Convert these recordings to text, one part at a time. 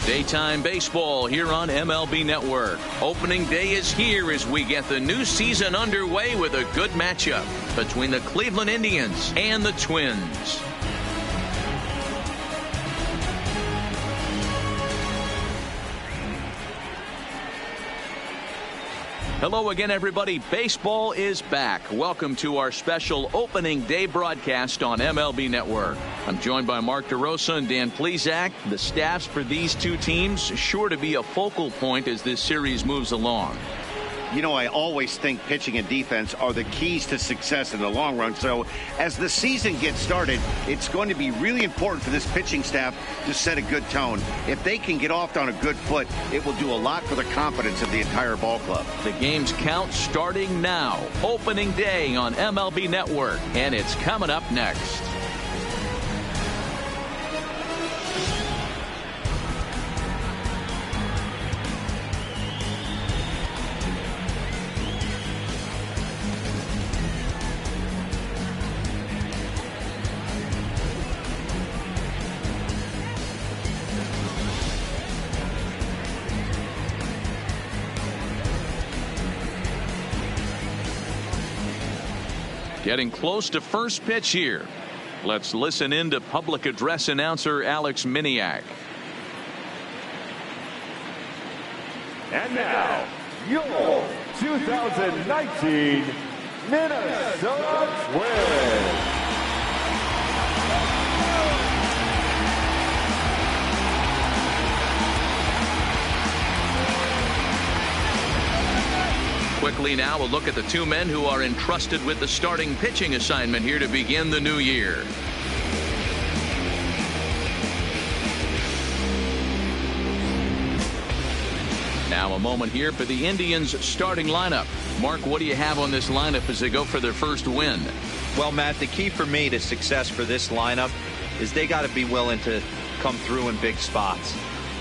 Daytime baseball here on MLB Network. Opening day is here as we get the new season underway with a good matchup between the Cleveland Indians and the Twins. Hello again, everybody. Baseball is back. Welcome to our special opening day broadcast on MLB Network. I'm joined by Mark DeRosa and Dan Plesac. The staffs for these two teams sure to be a focal point as this series moves along. You know, I always think pitching and defense are the keys to success in the long run. So as the season gets started, it's going to be really important for this pitching staff to set a good tone. If they can get off on a good foot, it will do a lot for the confidence of the entire ball club. The game's count starting now. Opening day on MLB Network, and it's coming up next. Getting close to first pitch here. Let's listen in to public address announcer Alex Miniak. And now, your 2019 Minnesota Twins. Quickly now, a look at the two men who are entrusted with the starting pitching assignment here to begin the new year. Now a moment here for the Indians starting lineup. Mark, what do you have on this lineup as they go for their first win? Well, Matt, the key for me to success for this lineup is they got to be willing to come through in big spots.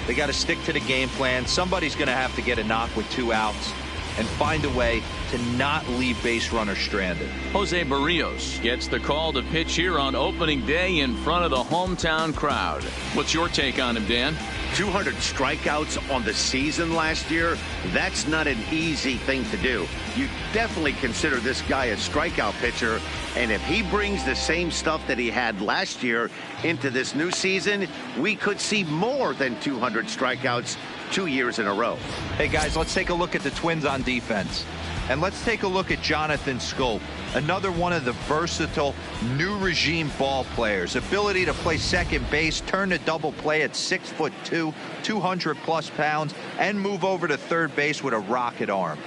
They got to stick to the game plan. Somebody's going to have to get a knock with 2 outs and find a way to not leave base runners stranded. Jose Barrios gets the call to pitch here on opening day in front of the hometown crowd. What's your take on him, Dan? 200 strikeouts on the season last year. That's not an easy thing to do. You definitely consider this guy a strikeout pitcher, and if he brings the same stuff that he had last year into this new season, we could see more than 200 strikeouts 2 years in a row. Hey guys, let's take a look at the Twins on defense. And let's take a look at Jonathan Schoop, another one of the versatile new regime ball players. Ability to play second base, turn to double play at 6'2", 200+ pounds, and move over to third base with a rocket arm.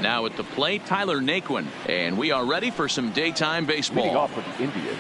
Now at the plate, Tyler Naquin, and we are ready for some daytime baseball. Leading off for the Indians,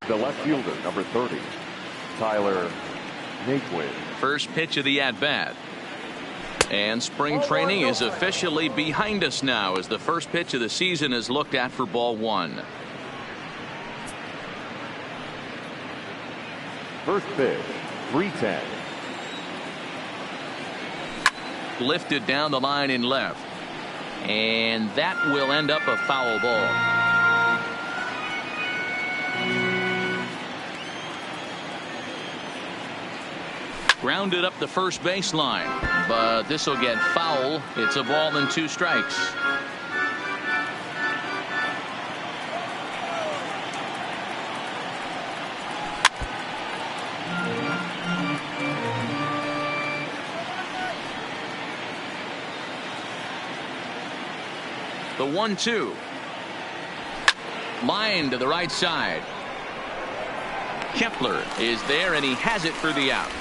The left fielder, number 30, Tyler Naquin. First pitch of the at-bat. And spring training is officially behind us now as the first pitch of the season is looked at for ball one. First pitch, 3-10. Lifted down the line in left. And that will end up a foul ball. Grounded up the first baseline, but this will get foul. It's a ball and 2 strikes. The 1-2. Line to the right side. Kepler is there, and he has it for the out.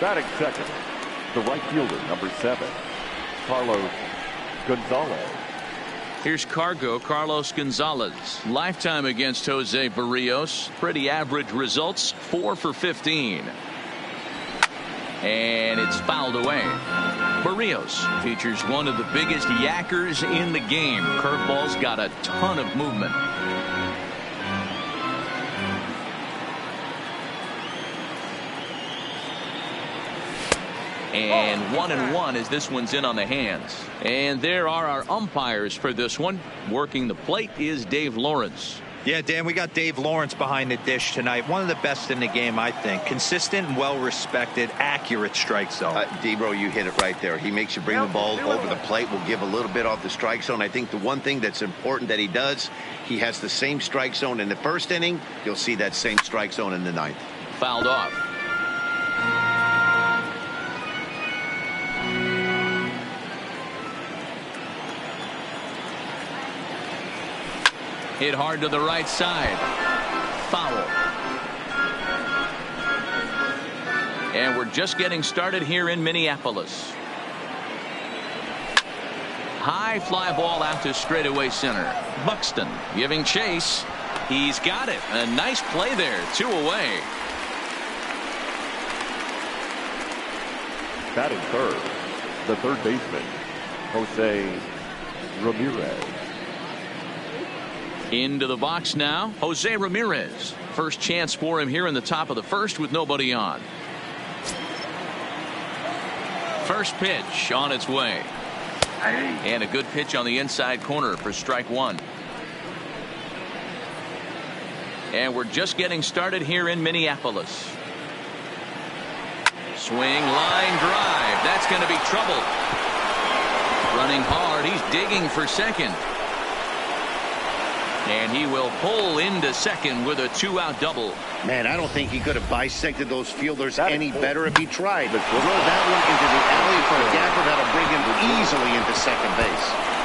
Batting second, the right fielder, number 7, Carlos Gonzalez. Here's Carlos Gonzalez. Lifetime against Jose Barrios. Pretty average results, 4 for 15. And it's fouled away. Barrios features one of the biggest yackers in the game. Curveball's got a ton of movement. And 1-1 as this one's in on the hands. And there are our umpires for this one. Working the plate is Dave Lawrence. Yeah, Dan, we got Dave Lawrence behind the dish tonight. One of the best in the game, I think. Consistent and well-respected, accurate strike zone. D-Bro, you hit it right there. He makes you bring the ball over the plate. Will give a little bit off the strike zone. I think the one thing that's important that he does, he has the same strike zone in the first inning. You'll see that same strike zone in the ninth. Fouled off. Hit hard to the right side. Foul. And we're just getting started here in Minneapolis. High fly ball out to straightaway center. Buxton giving chase. He's got it. A nice play there. 2 away. Batting third, the third baseman, Jose Ramirez. Into the box now, Jose Ramirez. First chance for him here in the top of the first with nobody on. First pitch on its way. And a good pitch on the inside corner for strike 1. And we're just getting started here in Minneapolis. Swing, line drive. That's going to be trouble. Running hard. He's digging for second. And he will pull into second with a 2-out double. Man, I don't think he could have bisected those fielders any better if he tried. But throw that one into the alley for a gapper that'll bring him easily into second base.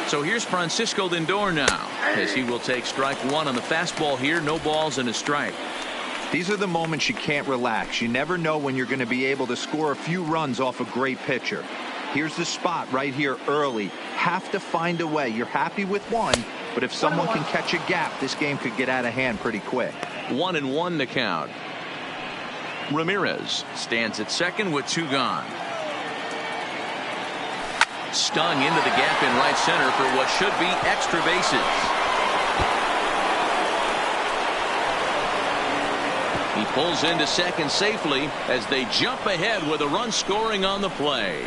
So here's Francisco Lindor now, as he will take strike one on the fastball here. No balls and a strike. These are the moments you can't relax. You never know when you're going to be able to score a few runs off a great pitcher. Here's the spot right here early. Have to find a way. You're happy with one, but if someone can catch a gap, this game could get out of hand pretty quick. 1-1 the count. Ramirez stands at second with two gone. Stung into the gap in right center for what should be extra bases. He pulls into second safely as they jump ahead with a run scoring on the play.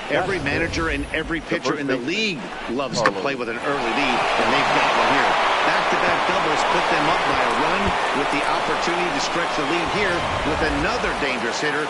Every manager and every pitcher in the league loves to play with an early lead, and they've got one here. Back-to-back doubles put them up by a run with the opportunity to stretch the lead here with another dangerous hitter.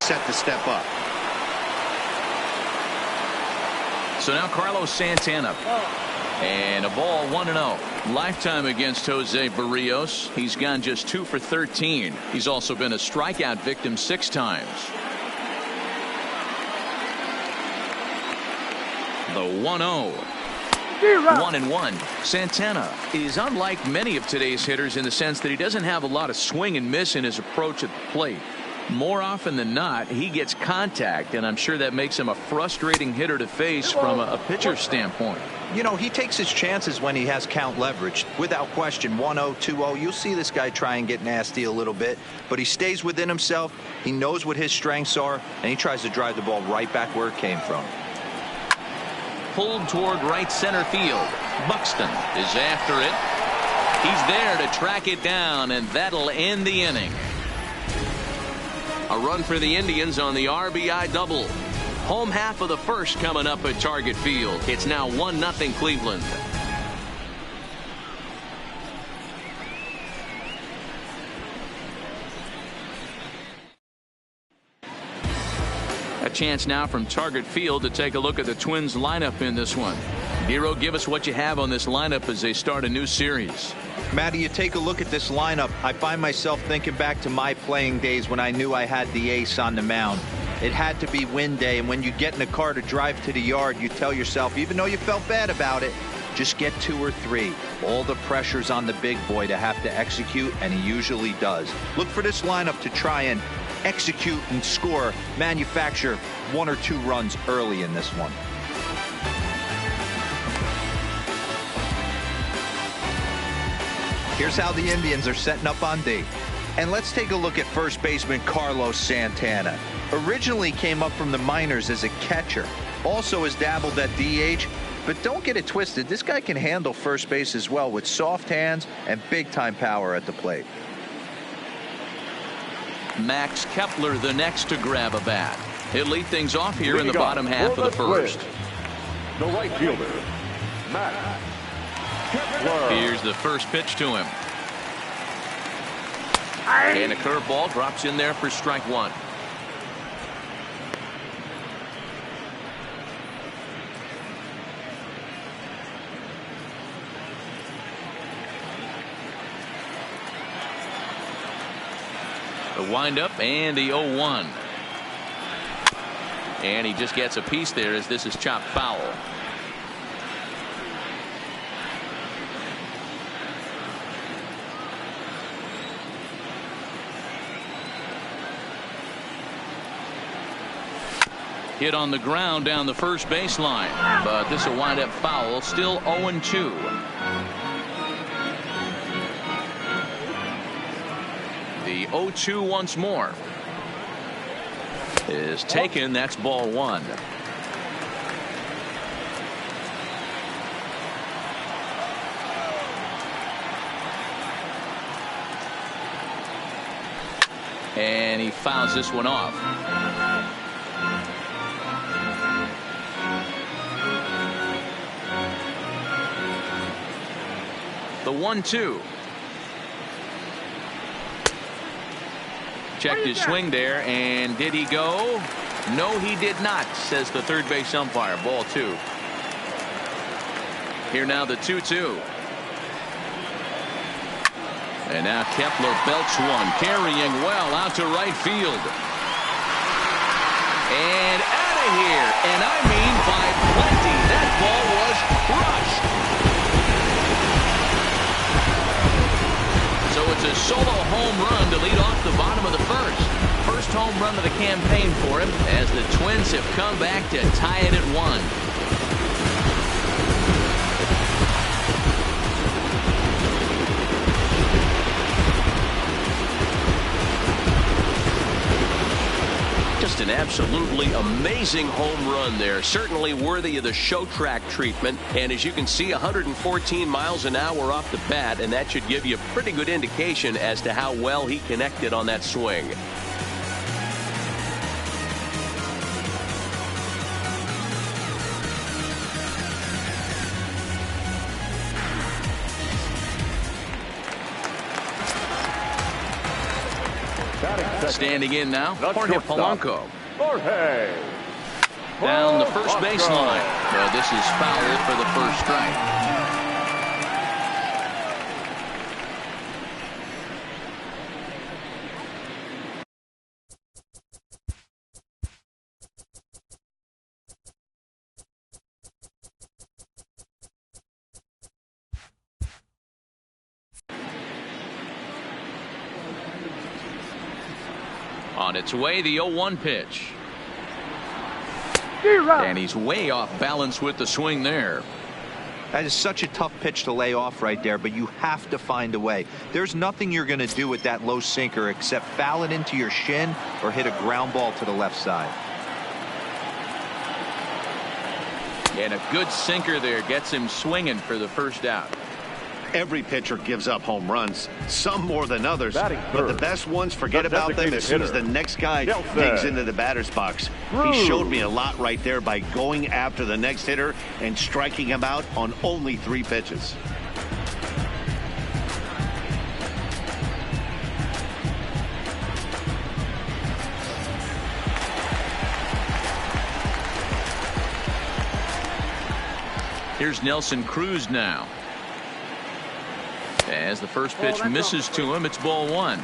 Set to step up. So now Carlos Santana. And a ball 1-0. Lifetime against Jose Barrios. He's gone just 2 for 13. He's also been a strikeout victim 6 times. The 1-0. 1-1. Santana is unlike many of today's hitters in the sense that he doesn't have a lot of swing and miss in his approach at the plate. More often than not, he gets contact, and I'm sure that makes him a frustrating hitter to face from a pitcher's standpoint. You know, he takes his chances when he has count leverage. Without question, 1-0, 2-0, you'll see this guy try and get nasty a little bit, but he stays within himself. He knows what his strengths are, and he tries to drive the ball right back where it came from. Pulled toward right center field. Buxton is after it. He's there to track it down, and that'll end the inning. A run for the Indians on the RBI double. Home half of the first coming up at Target Field. It's now 1-0 Cleveland. A chance now from Target Field to take a look at the Twins lineup in this one. Nero, give us what you have on this lineup as they start a new series. Matty, you take a look at this lineup. I find myself thinking back to my playing days when I knew I had the ace on the mound. It had to be win day, and when you get in a car to drive to the yard, you tell yourself, even though you felt bad about it, just get 2 or 3. All the pressure's on the big boy to have to execute, and he usually does. Look for this lineup to try and execute and score, manufacture 1 or 2 runs early in this one. Here's how the Indians are setting up on D. And let's take a look at first baseman Carlos Santana. Originally came up from the minors as a catcher. Also has dabbled at DH. But don't get it twisted. This guy can handle first base as well with soft hands and big-time power at the plate. Max Kepler the next to grab a bat. He'll lead things off here in the bottom half of the first. The right fielder, Max Kepler. Here's the first pitch to him. And a curveball drops in there for strike 1. The windup and the 0-1. And he just gets a piece there as this is chopped foul. Hit on the ground down the first baseline, but this will wind up foul. Still 0-2. The 0-2 once more is taken. That's ball 1. And he fouls this one off. The 1-2. Checked his swing there, and did he go? No, he did not, says the third base umpire. Ball 2. Here now the 2-2. And now Kepler belts one, carrying well out to right field. And out of here. And I mean by plenty. That ball was crushed. So it's a solo home run to lead off the bottom of the first. First home run of the campaign for him as the Twins have come back to tie it at 1. Just an absolutely amazing home run there. Certainly worthy of the show track treatment. And as you can see, 114 miles an hour off the bat, and that should give you a pretty good indication as to how well he connected on that swing. Standing in now, Jorge Polanco. Down the first baseline. Well, this is foul for the first strike. On its way, the 0-1 pitch. And he's way off balance with the swing there. That is such a tough pitch to lay off right there, but you have to find a way. There's nothing you're going to do with that low sinker except foul it into your shin or hit a ground ball to the left side. And a good sinker there gets him swinging for the first out. Every pitcher gives up home runs, some more than others, but the best ones forget about them as soon as the next guy digs into the batter's box. He showed me a lot right there by going after the next hitter and striking him out on only 3 pitches. Here's Nelson Cruz now. As the first pitch misses to him, it's ball 1.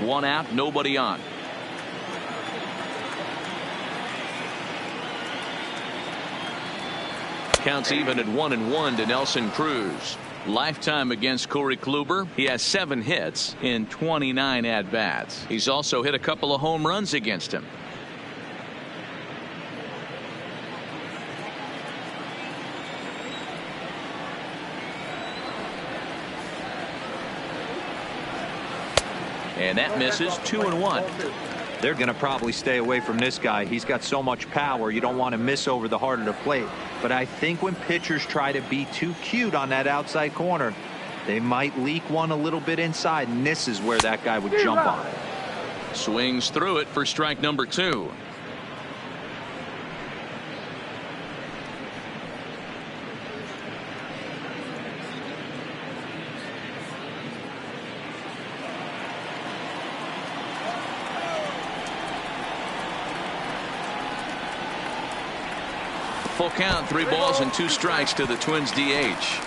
One out, nobody on. Counts even at 1-1 to Nelson Cruz. Lifetime against Corey Kluber. He has 7 hits in 29 at-bats. He's also hit a couple of home runs against him. And that misses. 2-1. They're going to probably stay away from this guy. He's got so much power. You don't want to miss over the heart of the plate. But I think when pitchers try to be too cute on that outside corner, they might leak one a little bit inside, and this is where that guy would jump on it. Swings through it for strike number 2. Full count, 3 balls and 2 strikes to the Twins DH.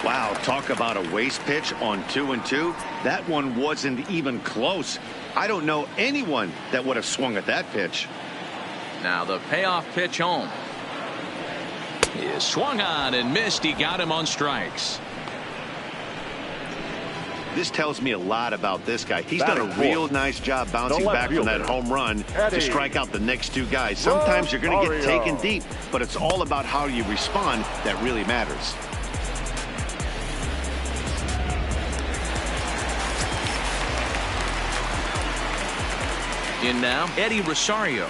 Wow, talk about a waste pitch on 2-2. That one wasn't even close. I don't know anyone that would have swung at that pitch. Now the payoff pitch home. He is swung on and missed. He got him on strikes. This tells me a lot about this guy. He's done a real nice job bouncing back from that home run to strike out the next 2 guys. Sometimes you're going to get taken deep, but it's all about how you respond that really matters. In now, Eddie Rosario.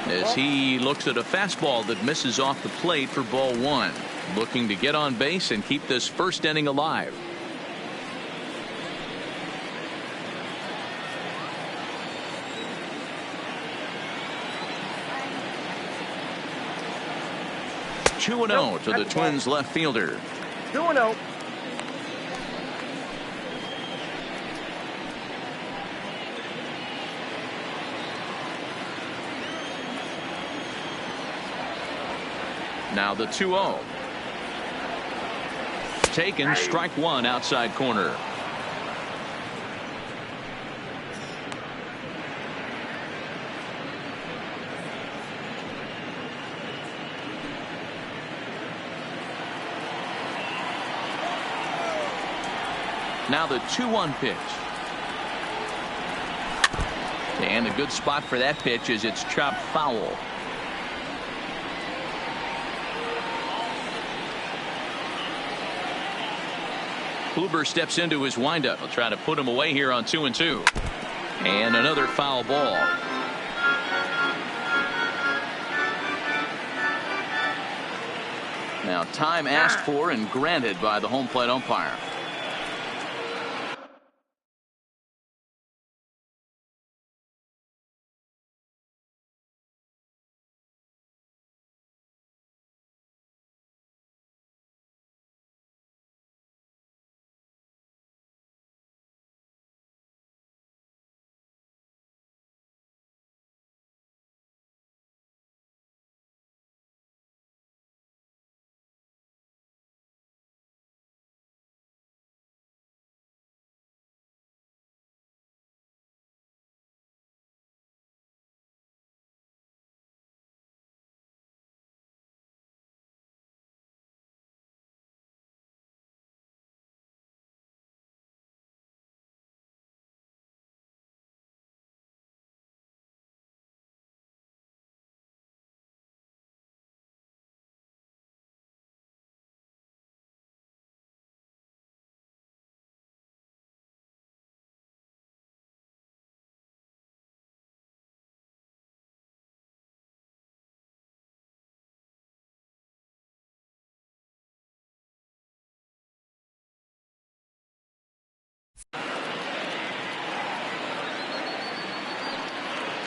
As he looks at a fastball that misses off the plate for ball 1. Looking to get on base and keep this first inning alive. 2-0 to the Twins left fielder. 2-0. Now the 2-0. Taken, strike one, outside corner. Now the 2-1 pitch. And a good spot for that pitch as it's chopped foul. Kluber steps into his windup. He'll try to put him away here on 2-2. And another foul ball. Now time asked for and granted by the home plate umpire.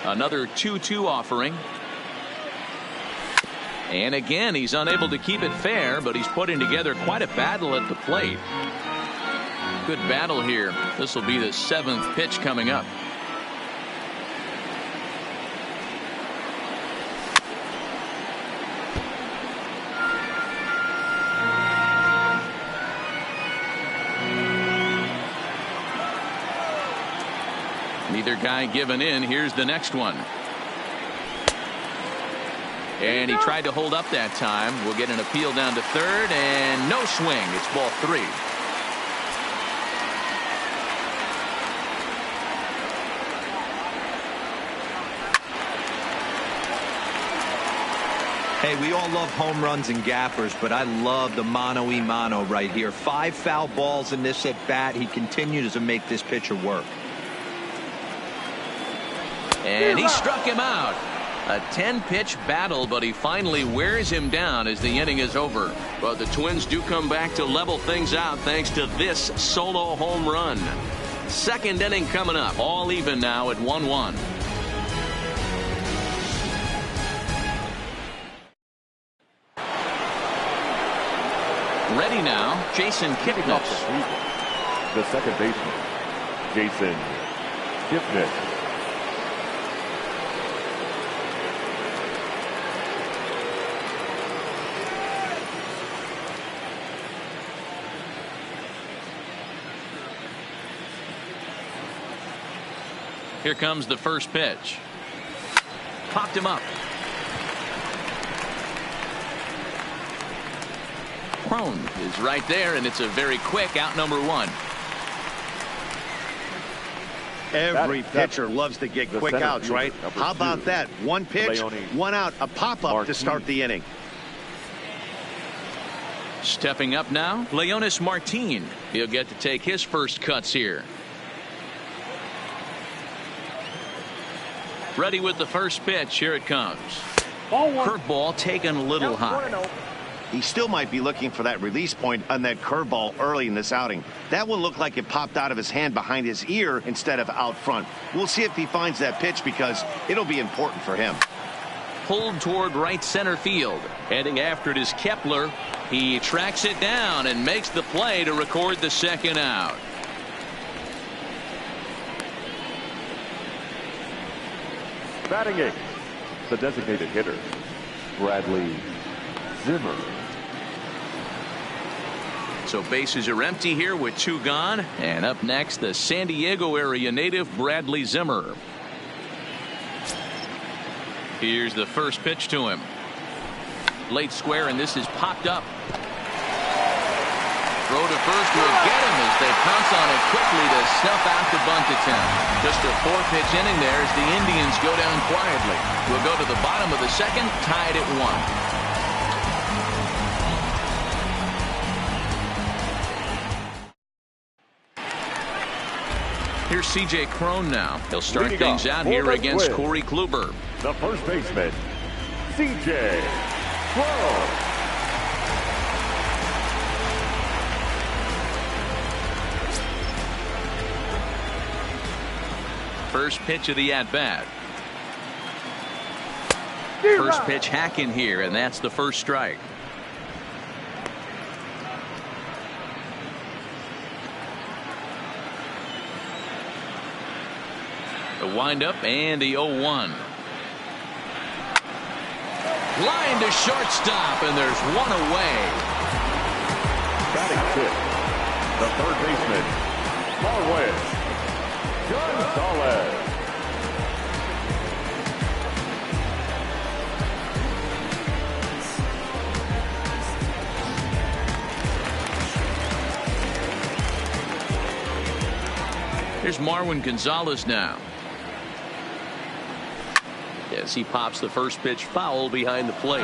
Another 2-2 offering. And again, he's unable to keep it fair, but he's putting together quite a battle at the plate. Good battle here. This will be the 7th pitch coming up. Neither guy giving in. Here's the next one. And he tried to hold up that time. We'll get an appeal down to third, and no swing. It's ball 3. Hey, we all love home runs and gappers, but I love the mano-y-mano right here. 5 foul balls in this at bat. He continues to make this pitcher work. And he struck him out. A 10-pitch battle, but he finally wears him down as the inning is over. But the Twins do come back to level things out thanks to this solo home run. Second inning coming up. All even now at 1-1. Ready now, Jason Kipnis. The second baseman, Jason Kipnis. Here comes the first pitch. Popped him up. Crone is right there, and it's a very quick out, number 1. Every pitcher loves to get quick outs, right? How about that? One pitch, one out, a pop-up to start the inning. Stepping up now, Leonis Martin. He'll get to take his first cuts here. Ready with the first pitch. Here it comes. Curveball taken a little high. He still might be looking for that release point on that curveball early in this outing. That one looked like it popped out of his hand behind his ear instead of out front. We'll see if he finds that pitch because it'll be important for him. pulled toward right center field. Heading after it is Kepler. He tracks it down and makes the play to record the second out. Batting eighth, the designated hitter, Bradley Zimmer. So bases are empty here with 2 gone. And up next, the San Diego area native Bradley Zimmer. Here's the first pitch to him. Late square, and this is popped up. Throw to first will get him as they pounce on it quickly to snuff out the bunt attempt. Just a 4-pitch inning there as the Indians go down quietly. We'll go to the bottom of the second, tied at 1. Here's C.J. Cron now. He'll start things out here against Corey Kluber. The first baseman, C.J. Cron. First pitch of the at-bat. First pitch hack in here, and that's the first strike. The windup and the 0-1. Line to shortstop, and there's one away. Batting fifth, the third baseman, Marwin Gonzalez. Here's Marwin Gonzalez now. As he pops the first pitch foul behind the plate.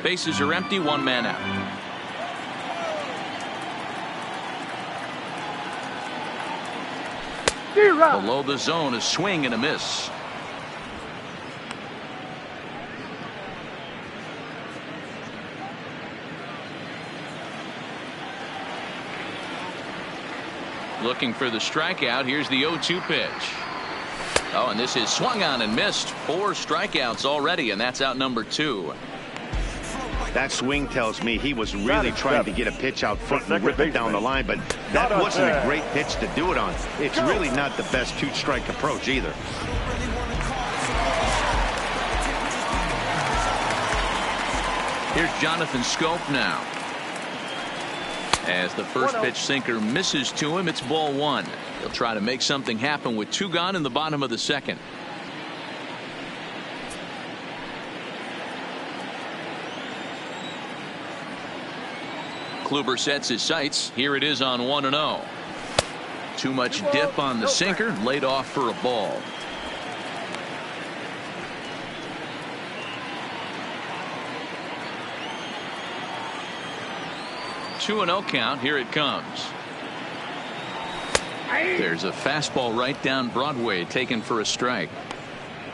Bases are empty, 1 man out. Below the zone, a swing and a miss. Looking for the strikeout. Here's the 0-2 pitch. Oh, and this is swung on and missed. 4 strikeouts already, and that's out number 2. That swing tells me he was really trying to get a pitch out front and rip it down the line, but that wasn't a great pitch to do it on. It's really not the best 2-strike approach either. Here's Jonathan Schoop now. As the first pitch sinker misses to him, it's ball 1. He'll try to make something happen with 2 gone in the bottom of the second. Kluber sets his sights. Here it is on 1-0. Too much dip on the sinker, laid off for a ball. Two and 0 count. Here it comes. There's a fastball right down Broadway taken for a strike.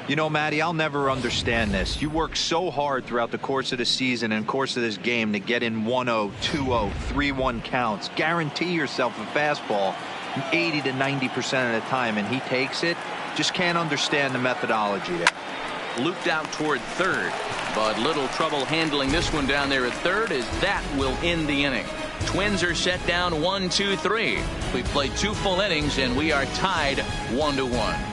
You know, Matty, I'll never understand this. You work so hard throughout the course of the season and course of this game to get in 1-0, 2-0, 3-1 counts. Guarantee yourself a fastball 80 to 90% of the time, and he takes it. Just can't understand the methodology there. Looped out toward third, but little trouble handling this one down there at third, as that will end the inning. Twins are set down 1-2-3. We've played 2 full innings, and we are tied 1-1.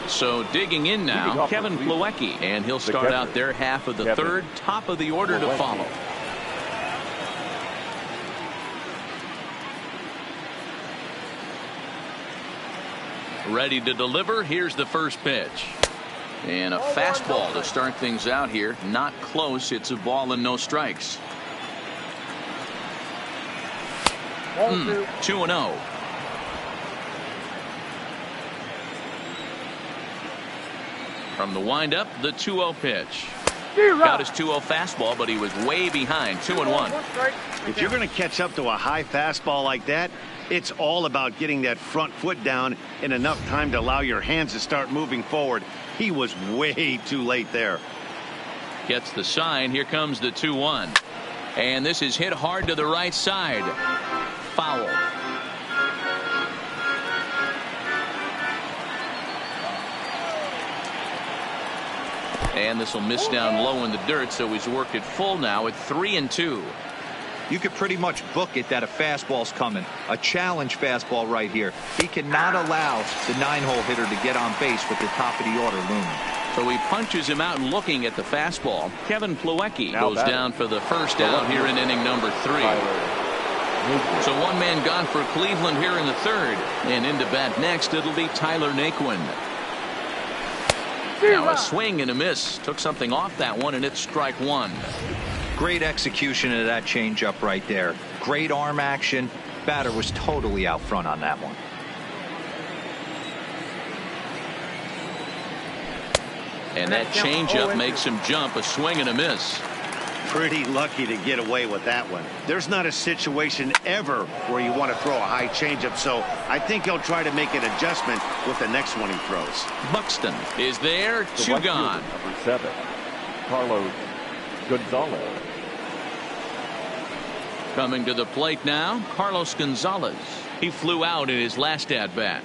So digging in now, Kevin Plawecki, and he'll start out their half of the third, top of the order to follow. Ready to deliver. Here's the first pitch. And a fastball to start things out here. Not close. It's a ball and no strikes. 2-0. From the windup, the 2-0 pitch. Got his 2-0 fastball, but he was way behind. 2-1. If you're going to catch up to a high fastball like that, It's all about getting that front foot down in enough time to allow your hands to start moving forward. He was way too late there. Gets the sign. Here comes the 2-1. And this is hit hard to the right side. Foul. And this will miss down low in the dirt, so he's worked it full now at 3-2. You could pretty much book it that a fastball's coming. A challenge fastball right here. He cannot allow the 9-hole hitter to get on base with the top of the order looming. So he punches him out looking at the fastball. Kevin Plawecki goes down for the first out here in inning number 3. So one man gone for Cleveland here in the 3rd. And into bat next, it'll be Tyler Naquin. Now a swing and a miss. Took something off that one, and it's strike 1. Great execution of that changeup right there. Great arm action. Batter was totally out front on that one. And that changeup makes him jump. A swing and a miss. Pretty lucky to get away with that one. There's not a situation ever where you want to throw a high changeup, so I think he'll try to make an adjustment with the next one he throws. Buxton is there. The 2 right gone. fielder, number 7, Carlos Gonzalez. Coming to the plate now, Carlos Gonzalez. He flew out in his last at bat.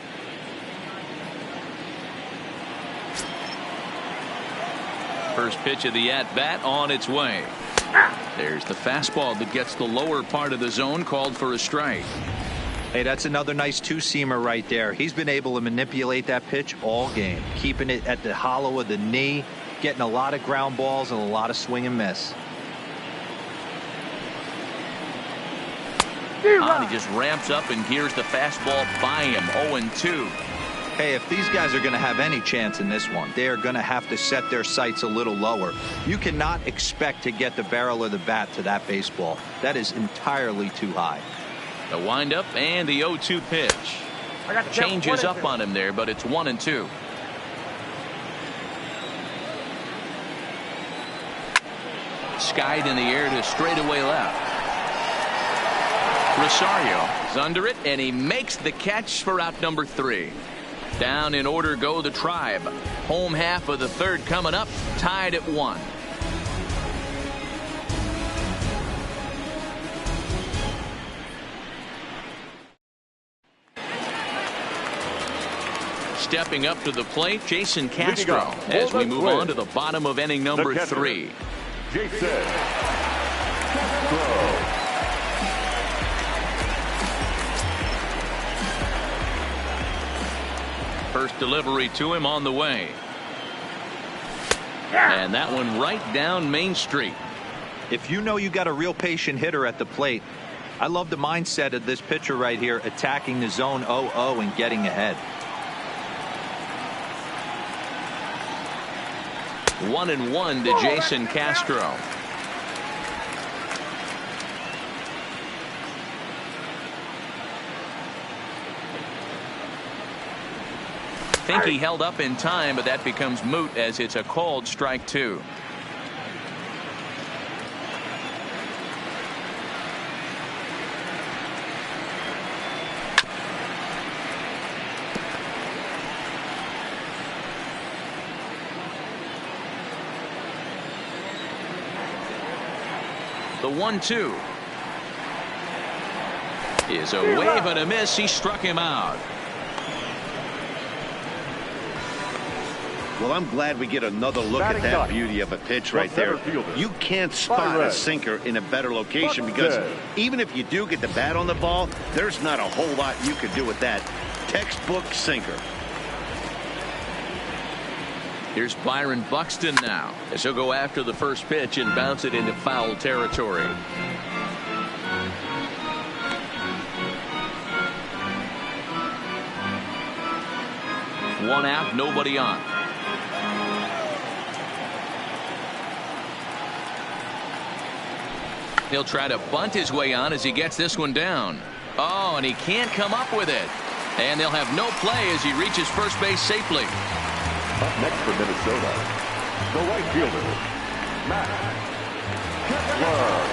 First pitch of the at bat on its way. There's the fastball that gets the lower part of the zone, called for a strike. Hey, that's another nice two-seamer right there. He's been able to manipulate that pitch all game, keeping it at the hollow of the knee, getting a lot of ground balls and a lot of swing and miss. He just ramps up and hears the fastball by him. 0-2. Hey, if these guys are going to have any chance in this one, they are going to have to set their sights a little lower. You cannot expect to get the barrel of the bat to that baseball. That is entirely too high. The windup and the 0-2 pitch. Changes up on him there, but it's 1-2. Skied in the air to straightaway left. Rosario is under it, and he makes the catch for out number 3. Down in order go the Tribe. Home half of the 3rd coming up, tied at 1. Stepping up to the plate, Jason Castro, as we move on to the bottom of inning number 3. Jason Castro. First delivery to him on the way. And that one right down Main Street. If you know you got a real patient hitter at the plate, I love the mindset of this pitcher right here, attacking the zone 0-0 and getting ahead. 1-1 to Jason Castro. I think he held up in time, but that becomes moot as it's a called strike 2. The 1-2 is a wave and a miss. He struck him out. Well, I'm glad we get another look at that beauty of a pitch right there. You can't spot a sinker in a better location because even if you do get the bat on the ball, there's not a whole lot you can do with that. Textbook sinker. Here's Byron Buxton now, as he'll go after the first pitch and bounce it into foul territory. One out, nobody on. He'll try to bunt his way on as he gets this one down. Oh, and he can't come up with it. And they'll have no play as he reaches first base safely. Up next for Minnesota, the right fielder, Matt Kepler.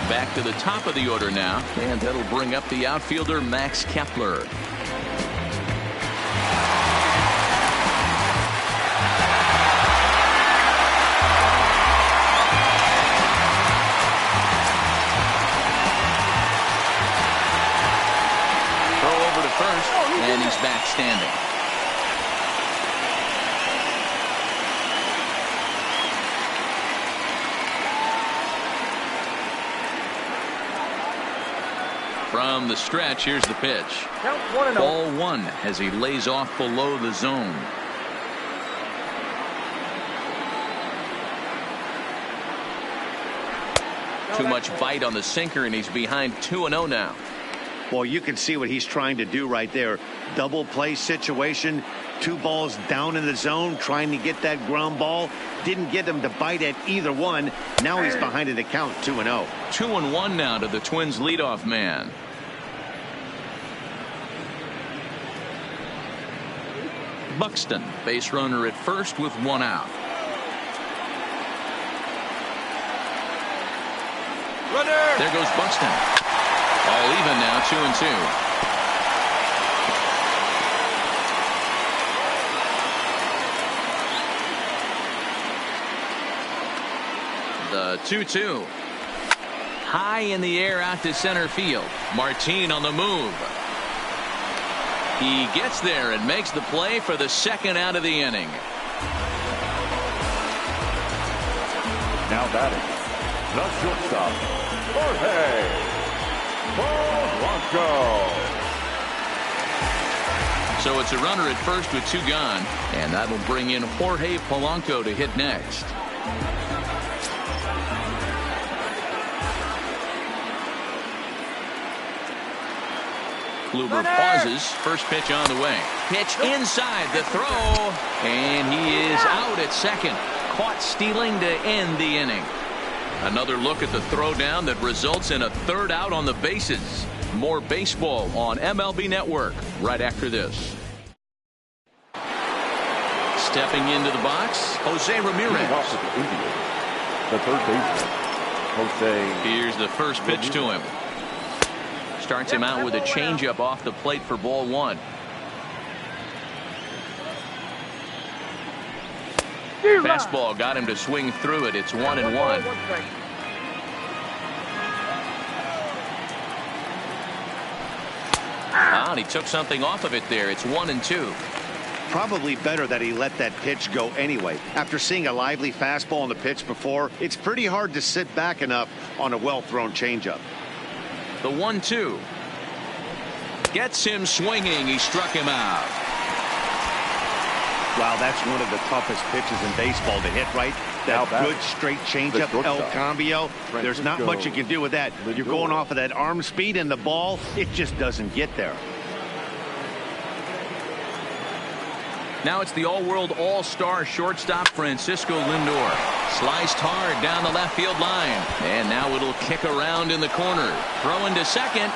Back to the top of the order now, and that'll bring up the outfielder Max Kepler. Throw over to first, and he's back standing. From the stretch, here's the pitch. Ball one as he lays off below the zone. Too much bite on the sinker, and he's behind 2-0 now. Well, you can see what he's trying to do right there. Double play situation. 2 balls down in the zone, trying to get that ground ball. Didn't get him to bite at either one. Now he's behind in the count, 2-0. 2-1 now to the Twins leadoff man. Buxton, base runner at first with 1 out. Runner. There goes Buxton. All even now, 2-2. The 2-2. High in the air out to center field. Martin on the move. He gets there and makes the play for the 2nd out of the inning. Now batting, the shortstop, Jorge Polanco. So it's a runner at first with 2 gone, and that'll bring in Jorge Polanco to hit next. Kluber pauses. First pitch on the way. Pitch inside the throw. And he is out at second. Caught stealing to end the inning. Another look at the throwdown that results in a 3rd out on the bases. More baseball on MLB Network right after this. Stepping into the box, Jose Ramirez. The third baseman, Jose. Here's the first pitch to him. Starts him out with a changeup off the plate for ball 1. Fastball got him to swing through it. It's 1-1. And he took something off of it there. It's 1-2. Probably better that he let that pitch go anyway. After seeing a lively fastball on the pitch before, it's pretty hard to sit back enough on a well-thrown changeup. The 1-2 gets him swinging. He struck him out. Wow, that's one of the toughest pitches in baseball to hit, right? That good straight changeup, El Cambio. There's not much you can do with that. You're going off of that arm speed, and the ball, it just doesn't get there. Now it's the all-world all-star shortstop Francisco Lindor. Sliced hard down the left field line. And now it'll kick around in the corner. Throwing to second.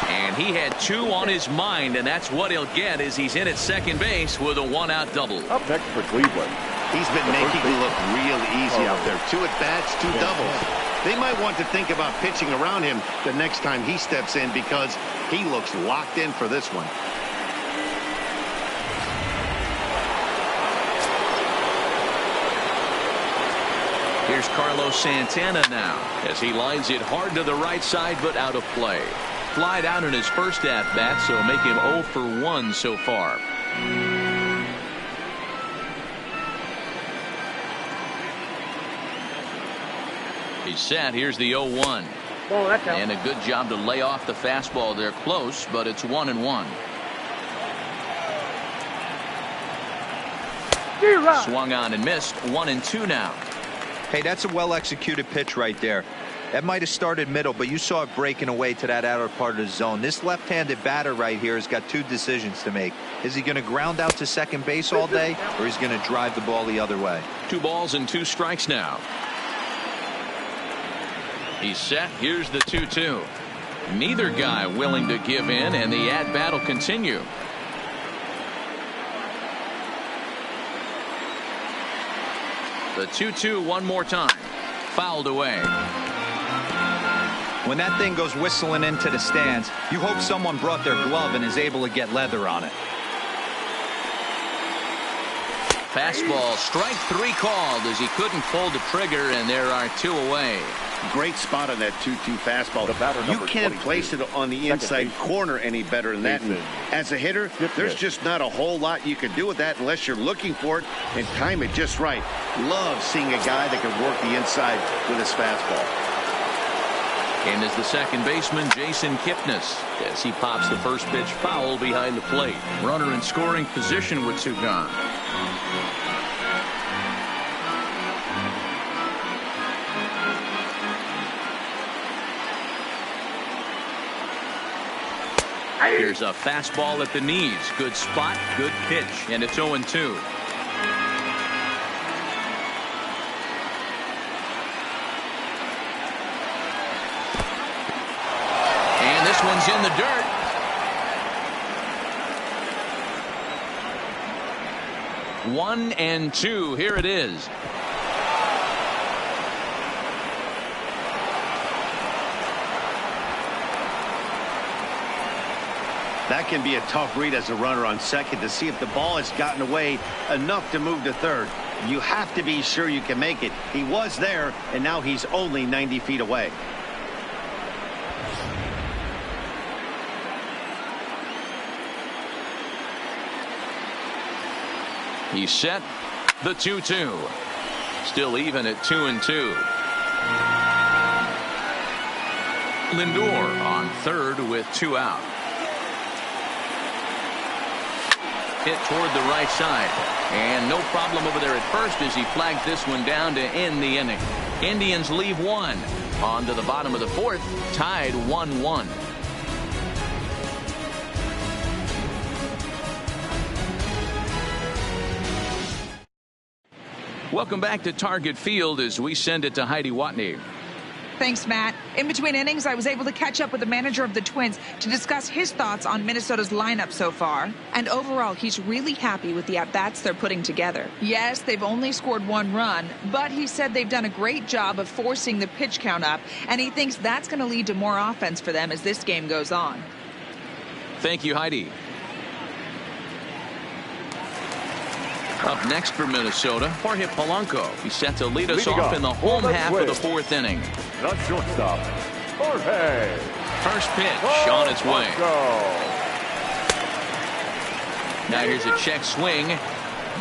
And he had 2 on his mind, and that's what he'll get as he's in at second base with a 1-out double. Up next for Cleveland. He's been making it look real easy out there. 2 at-bats, 2 doubles. They might want to think about pitching around him the next time he steps in because he looks locked in for this one. Here's Carlos Santana now as he lines it hard to the right side but out of play. Flied out in his first at-bat, so make him 0 for 1 so far. He's set. Here's the 0-1. And a good job to lay off the fastball there close, but it's 1-1. Swung on and missed. 1-2 now. Hey, that's a well-executed pitch right there. That might have started middle, but you saw it breaking away to that outer part of the zone. This left-handed batter right here has got 2 decisions to make. Is he going to ground out to second base all day, or is he going to drive the ball the other way? 2 balls and 2 strikes now. He's set. Here's the 2-2. Neither guy willing to give in, and the at-bat will continue. The 2-2 one more time. Fouled away. When that thing goes whistling into the stands, you hope someone brought their glove and is able to get leather on it. Fastball, strike 3 called as he couldn't pull the trigger, and there are 2 away. Great spot on that 2-2 fastball. You can't place it on the inside corner any better than that. And as a hitter, there's just not a whole lot you can do with that unless you're looking for it and time it just right. Love seeing a guy that can work the inside with his fastball. And is the second baseman, Jason Kipnis, as he pops the first pitch foul behind the plate. Runner in scoring position with 2 gone. Here's a fastball at the knees. Good spot, good pitch, and it's 0-2. And this one's in the dirt. One and 2. Here it is. That can be a tough read as a runner on second to see if the ball has gotten away enough to move to third. You have to be sure you can make it. He was there, and now he's only 90 feet away. He's set. The 2-2. Still even at 2-2. Lindor on third with 2 out. Hit toward the right side, and no problem over there at first as he flags this one down to end the inning. Indians leave 1. On to the bottom of the 4th, tied 1-1. Welcome back to Target Field as we send it to Heidi Watney. Thanks, Matt. In between innings, I was able to catch up with the manager of the Twins to discuss his thoughts on Minnesota's lineup so far. And overall, he's really happy with the at-bats they're putting together. Yes, they've only scored 1 run, but he said they've done a great job of forcing the pitch count up, and he thinks that's going to lead to more offense for them as this game goes on. Thank you, Heidi. Up next for Minnesota, Jorge Polanco. He's set to lead us off in the home half of the 4th inning. The shortstop, Jorge. First pitch on its way. Now here's a check swing.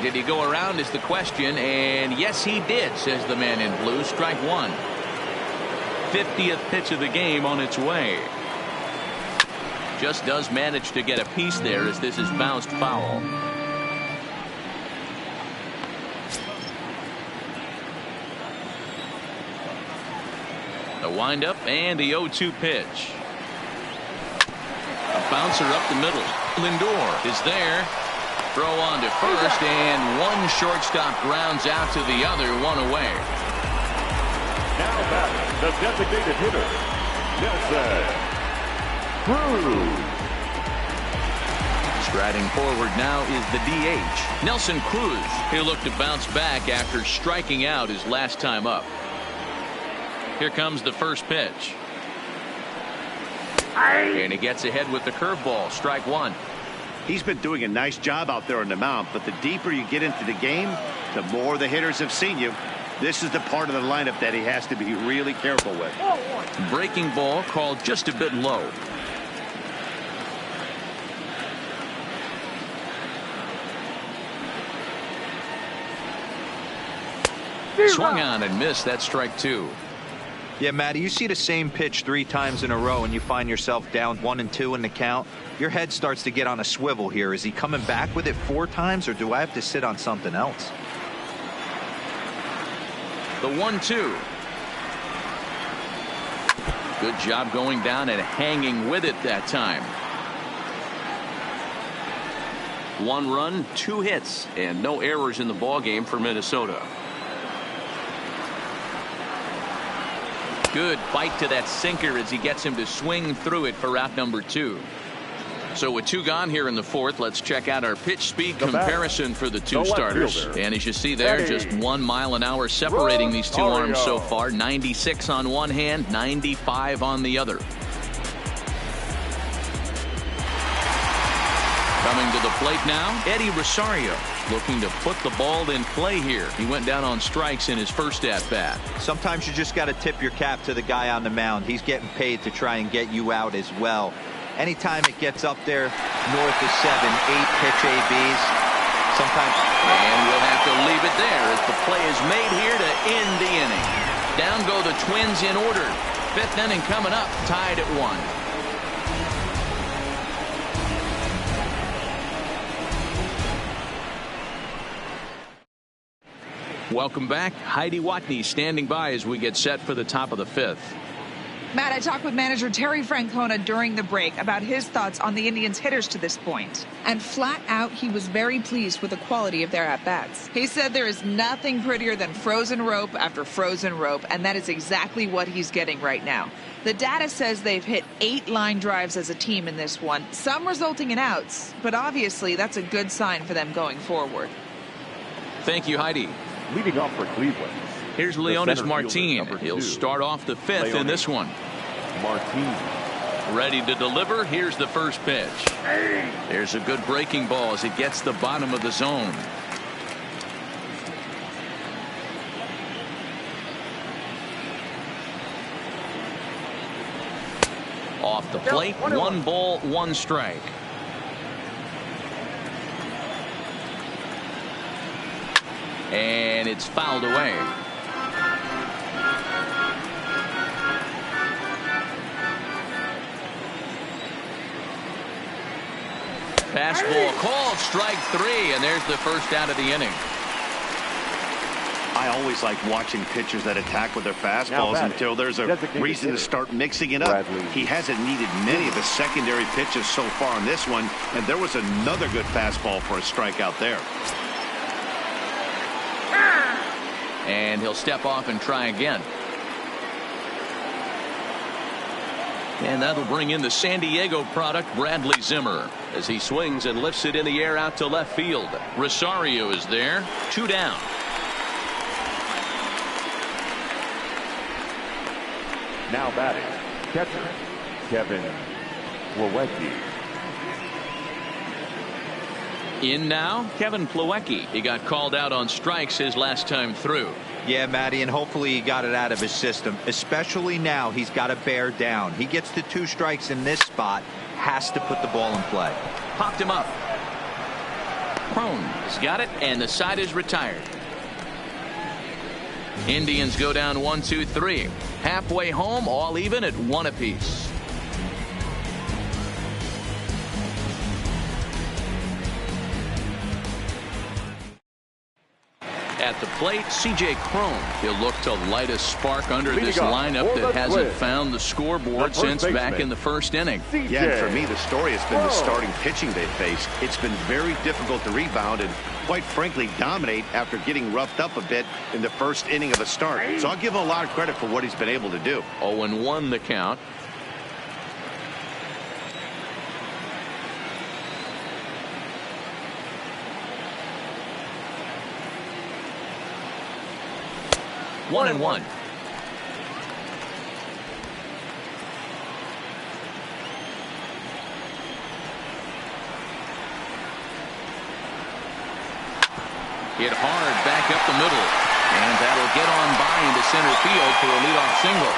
Did he go around is the question, and yes he did, says the man in blue. Strike 1. 50th pitch of the game on its way. Just does manage to get a piece there as this is bounced foul. The windup and the 0-2 pitch. A bouncer up the middle. Lindor is there. Throw on to first, and one shortstop grounds out to the other, 1 away. Now back, the designated hitter, Nelson Cruz. Striding forward now is the DH, Nelson Cruz. He'll look to bounce back after striking out his last time up. Here comes the first pitch. And he gets ahead with the curveball. Strike 1. He's been doing a nice job out there on the mound, but the deeper you get into the game, the more the hitters have seen you. This is the part of the lineup that he has to be really careful with. Breaking ball called just a bit low. Swung on and missed. That's strike 2. Yeah, Matty, you see the same pitch 3 times in a row and you find yourself down 1-2 in the count. Your head starts to get on a swivel here. Is he coming back with it 4 times, or do I have to sit on something else? The 1-2. Good job going down and hanging with it that time. 1 run, 2 hits, and no errors in the ballgame for Minnesota. Good bite to that sinker as he gets him to swing through it for out number 2. So with 2 gone here in the 4th, let's check out our pitch speed comparison for the 2 starters. And as you see there, just 1 mile an hour separating these 2 arms so far. 96 on one hand, 95 on the other. Coming to the plate now, Eddie Rosario, looking to put the ball in play here. He went down on strikes in his first at-bat. Sometimes you just got to tip your cap to the guy on the mound. He's getting paid to try and get you out as well. Anytime it gets up there north of 7, 8 pitch ABs, sometimes. And we'll have to leave it there as the play is made here to end the inning. Down go the Twins in order. 5th inning coming up, tied at 1. Welcome back. Heidi Watney standing by as we get set for the top of the 5th. Matt, I talked with manager Terry Francona during the break about his thoughts on the Indians' hitters to this point. And flat out, he was very pleased with the quality of their at-bats. He said there is nothing prettier than frozen rope after frozen rope, and that is exactly what he's getting right now. The data says they've hit 8 line drives as a team in this one, some resulting in outs, but obviously that's a good sign for them going forward. Thank you, Heidi. Leading off for Cleveland. Here's Leonis Martin. He'll start off the 5th in this one. Martin. Ready to deliver. Here's the first pitch. There's a good breaking ball as it gets the bottom of the zone. Off the plate, 1 ball, 1 strike. And it's fouled away. Fastball called, strike 3, and there's the first out of the inning. I always like watching pitchers that attack with their fastballs until there's a reason to start mixing it up. He hasn't needed many of the secondary pitches so far on this one, and there was another good fastball for a strikeout there. And he'll step off and try again. And that'll bring in the San Diego product, Bradley Zimmer, as he swings and lifts it in the air out to left field. Rosario is there. 2 down. Now batting, catcher, Kevin Plawecki. In now, Kevin Plawecki. He got called out on strikes his last time through. Yeah, Matty, and hopefully he got it out of his system. Especially now, he's got to bear down. He gets to 2 strikes in this spot, has to put the ball in play. Popped him up. Crone has got it, and the side is retired. Indians go down 1, 2, 3. Halfway home, all even at 1 apiece. At the plate, C.J. Crone. He'll look to light a spark under this lineup that hasn't found the scoreboard since back in the first inning. Yeah, and for me, the story has been the starting pitching they faced. It's been very difficult to rebound and, quite frankly, dominate after getting roughed up a bit in the first inning of a start. So I'll give him a lot of credit for what he's been able to do. 0-1 the count. One and one. Hit hard back up the middle, and that'll get on by into center field for a leadoff single.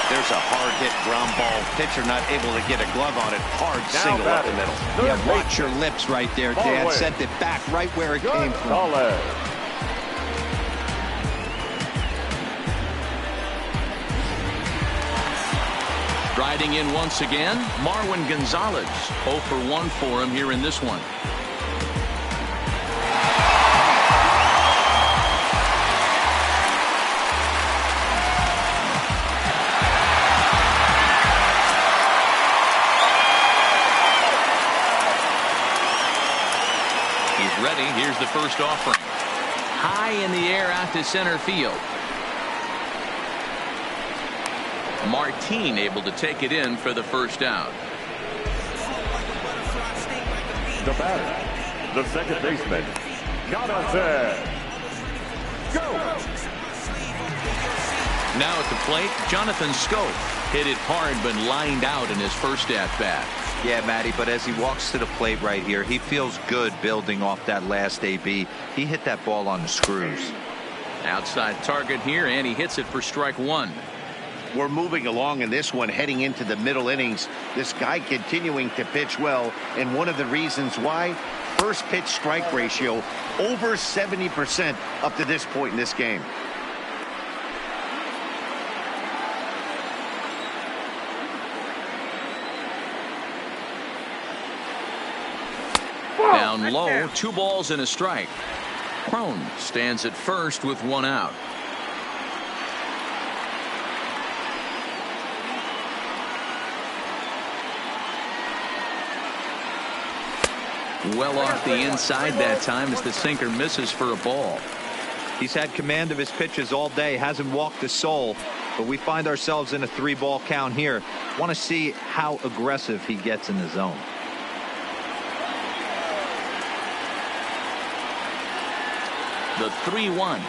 There's a hard hit ground ball. Pitcher not able to get a glove on it. Hard single up the middle. Yeah, watch your lips right there, Dan. Sent it back right where it came from. Riding in once again, Marwin Gonzalez. 0 for 1 for him here in this one. He's ready. Here's the first offering. High in the air out to center field. Martin able to take it in for the first out. The batter, the second baseman, Jonathan. Go! Now at the plate, Jonathan Scope hit it hard but lined out in his first at-bat. Yeah, Matty, but as he walks to the plate right here, he feels good building off that last AB. He hit that ball on the screws. Outside target here, and he hits it for strike one. We're moving along in this one, heading into the middle innings. This guy continuing to pitch well, and one of the reasons why, first pitch strike ratio over 70% up to this point in this game. Down low, 2 balls and a strike. Crone stands at first with 1 out. Well off the inside that time as the sinker misses for a ball. He's had command of his pitches all day, hasn't walked a soul, but we find ourselves in a 3-ball count here. Want to see how aggressive he gets in the zone. The 3-1.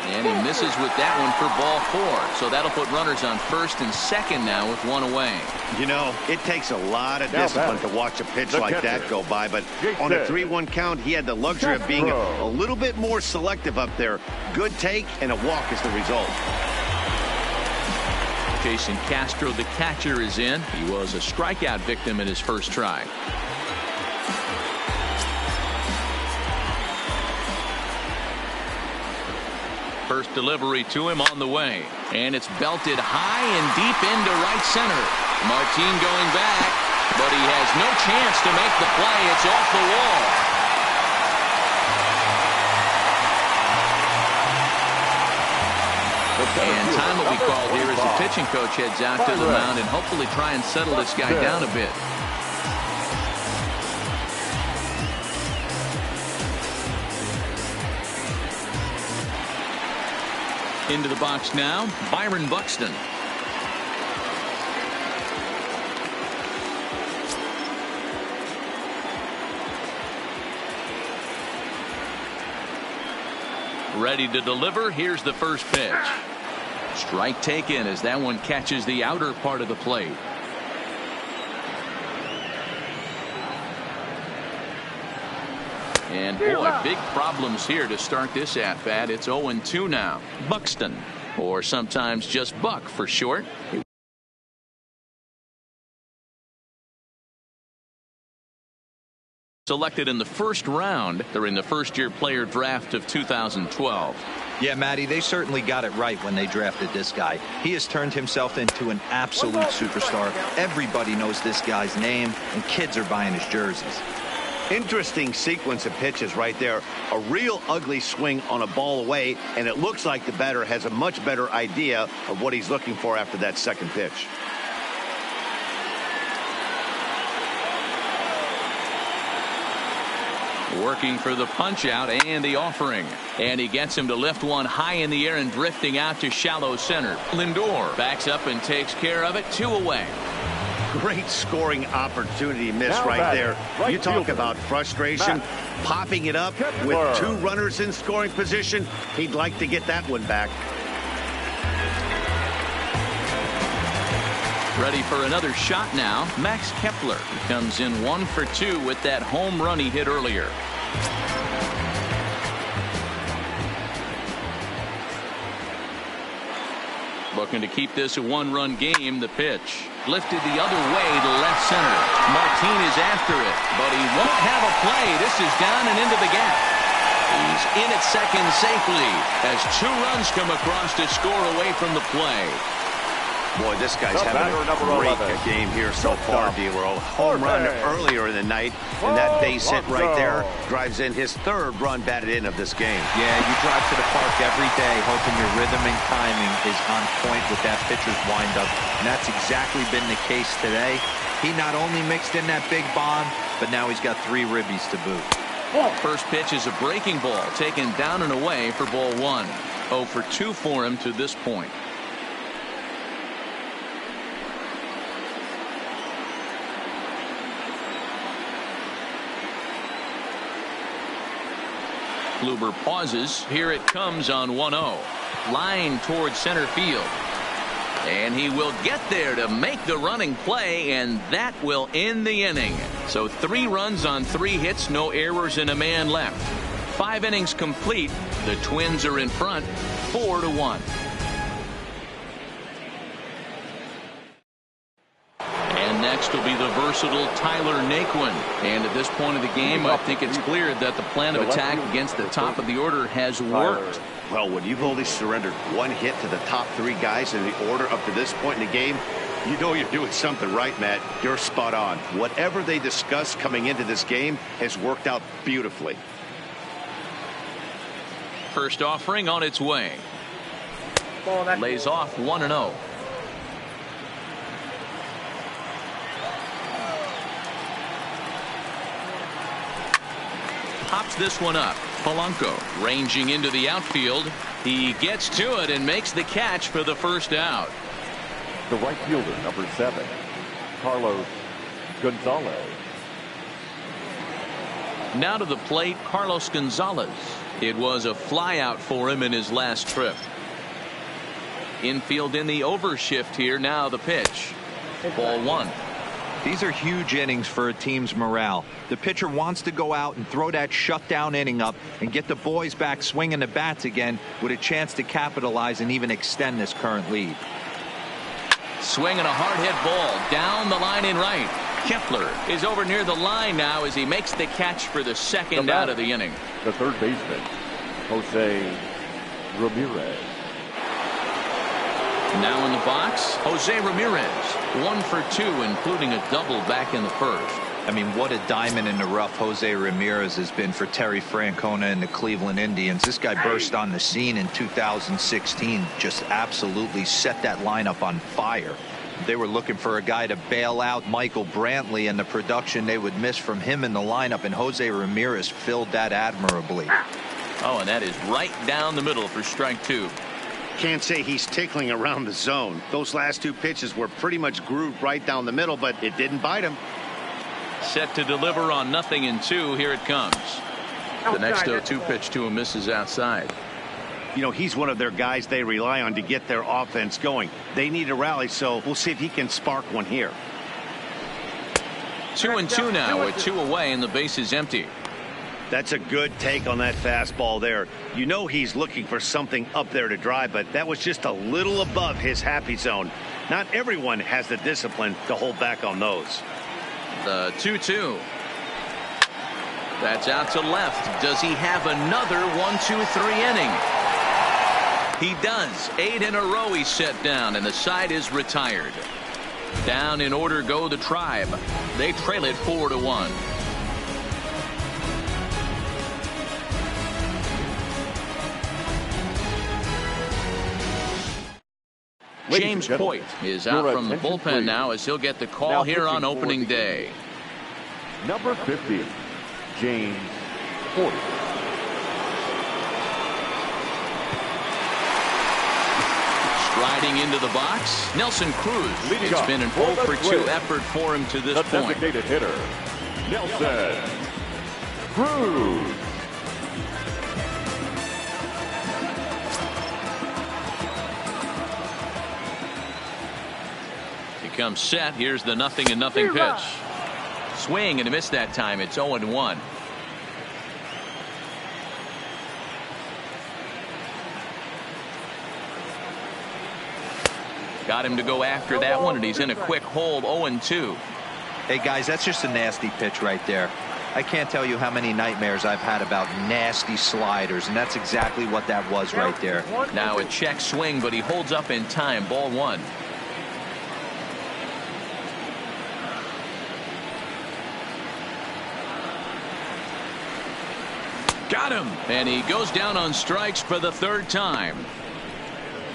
And he misses with that one for ball 4. So that'll put runners on first and second now with 1 away. You know, it takes a lot of discipline to watch a pitch like that go by. But on a 3-1 count, he had the luxury of being a little bit more selective up there. Good take and a walk is the result. Jason Castro, the catcher, is in. He was a strikeout victim in his first try. First delivery to him on the way, and it's belted high and deep into right center. Martin going back, but he has no chance to make the play. It's off the wall. And time will be called here as the pitching coach heads out to the mound and hopefully try and settle this guy down a bit. Into the box now, Byron Buxton. Ready to deliver. Here's the first pitch. Strike taken as that one catches the outer part of the plate. And boy, big problems here to start this at-bat. It's 0-2 now. Buxton, or sometimes just Buck for short. Selected in the first round during the first-year player draft of 2012. Yeah, Matty, they certainly got it right when they drafted this guy. He has turned himself into an absolute superstar. Everybody knows this guy's name, and kids are buying his jerseys. Interesting sequence of pitches right there. A real ugly swing on a ball away, and it looks like the batter has a much better idea of what he's looking for after that second pitch. Working for the punch out and the offering, and he gets him to lift one high in the air and drifting out to shallow center. Lindor backs up and takes care of it. 2 away. Great scoring opportunity missed right there. You talk about frustration, popping it up with 2 runners in scoring position. He'd like to get that one back. Ready for another shot now. Max Kepler comes in 1 for 2 with that home run he hit earlier. Looking to keep this a 1-run game. The pitch lifted the other way to left center. Martin is after it, but he won't have a play. This is down and into the gap. He's in at second safely as 2 runs come across to score away from the play. Boy, this guy's having a great game here so far, D-Roll. Home run earlier in the night, and that base hit right there drives in his 3rd run batted in of this game. Yeah, you drive to the park every day hoping your rhythm and timing is on point with that pitcher's windup, and that's exactly been the case today. He not only mixed in that big bomb, but now he's got 3 ribbies to boot. First pitch is a breaking ball taken down and away for ball 1. 0 for 2 for him to this point. Kluber pauses. Here it comes on 1-0. Line towards center field. And he will get there to make the running play, and that will end the inning. So 3 runs on 3 hits, no errors, and a man left. 5 innings complete. The Twins are in front, 4-1. And next will be the versatile Tyler Naquin. And at this point of the game, I think it's clear that the plan of attack against the top of the order has worked. Well, when you've only surrendered 1 hit to the top 3 guys in the order up to this point in the game, you know you're doing something right, Matt. You're spot on. Whatever they discussed coming into this game has worked out beautifully. First offering on its way. Lays off 1-0. Pops this one up. Polanco ranging into the outfield. He gets to it and makes the catch for the first out. The right fielder, number 7, Carlos Gonzalez. Now to the plate, Carlos Gonzalez. It was a flyout for him in his last trip. Infield in the overshift here. Now the pitch. Ball 1. These are huge innings for a team's morale. The pitcher wants to go out and throw that shutdown inning up and get the boys back swinging the bats again with a chance to capitalize and even extend this current lead. Swinging a hard hit ball down the line in right. Kepler is over near the line now as he makes the catch for the second out of the inning. The third baseman, Jose Ramirez. Now in the box, Jose Ramirez. 1 for 2, including a double back in the first. I mean, what a diamond in the rough Jose Ramirez has been for Terry Francona and the Cleveland Indians. This guy burst on the scene in 2016, just absolutely set that lineup on fire. They were looking for a guy to bail out Michael Brantley, and the production they would miss from him in the lineup, and Jose Ramirez filled that admirably. Oh, and that is right down the middle for strike 2. Can't say he's tickling around the zone. Those last 2 pitches were pretty much grooved right down the middle, but it didn't bite him. Set to deliver on 0-2. Here it comes. The next 0-2 pitch to him misses outside. You know, he's one of their guys they rely on to get their offense going. They need a rally, so we'll see if he can spark one here. 2-2 now with 2 away and the base is empty. That's a good take on that fastball there. You know he's looking for something up there to drive, but that was just a little above his happy zone. Not everyone has the discipline to hold back on those. The 2-2. That's out to left. Does he have another 1-2-3 inning? He does. 8 in a row he's set down, and the side is retired. Down in order go the Tribe. They trail it 4-1. James Coit is out from the bullpen now as he'll get the call here on opening day. Number 50, James Coit. Striding into the box, Nelson Cruz. It's been an 0 for 2 effort for him to this point. The designated hitter, Nelson Cruz. Comes set. Here's the 0-0 pitch. Swing and a miss that time. It's 0-1. Got him to go after that one, and he's in a quick hold. 0-2. Hey guys, that's just a nasty pitch right there. I can't tell you how many nightmares I've had about nasty sliders, and that's exactly what that was right there. Now a check swing, but he holds up in time. Ball 1. Got him, and he goes down on strikes for the 3rd time.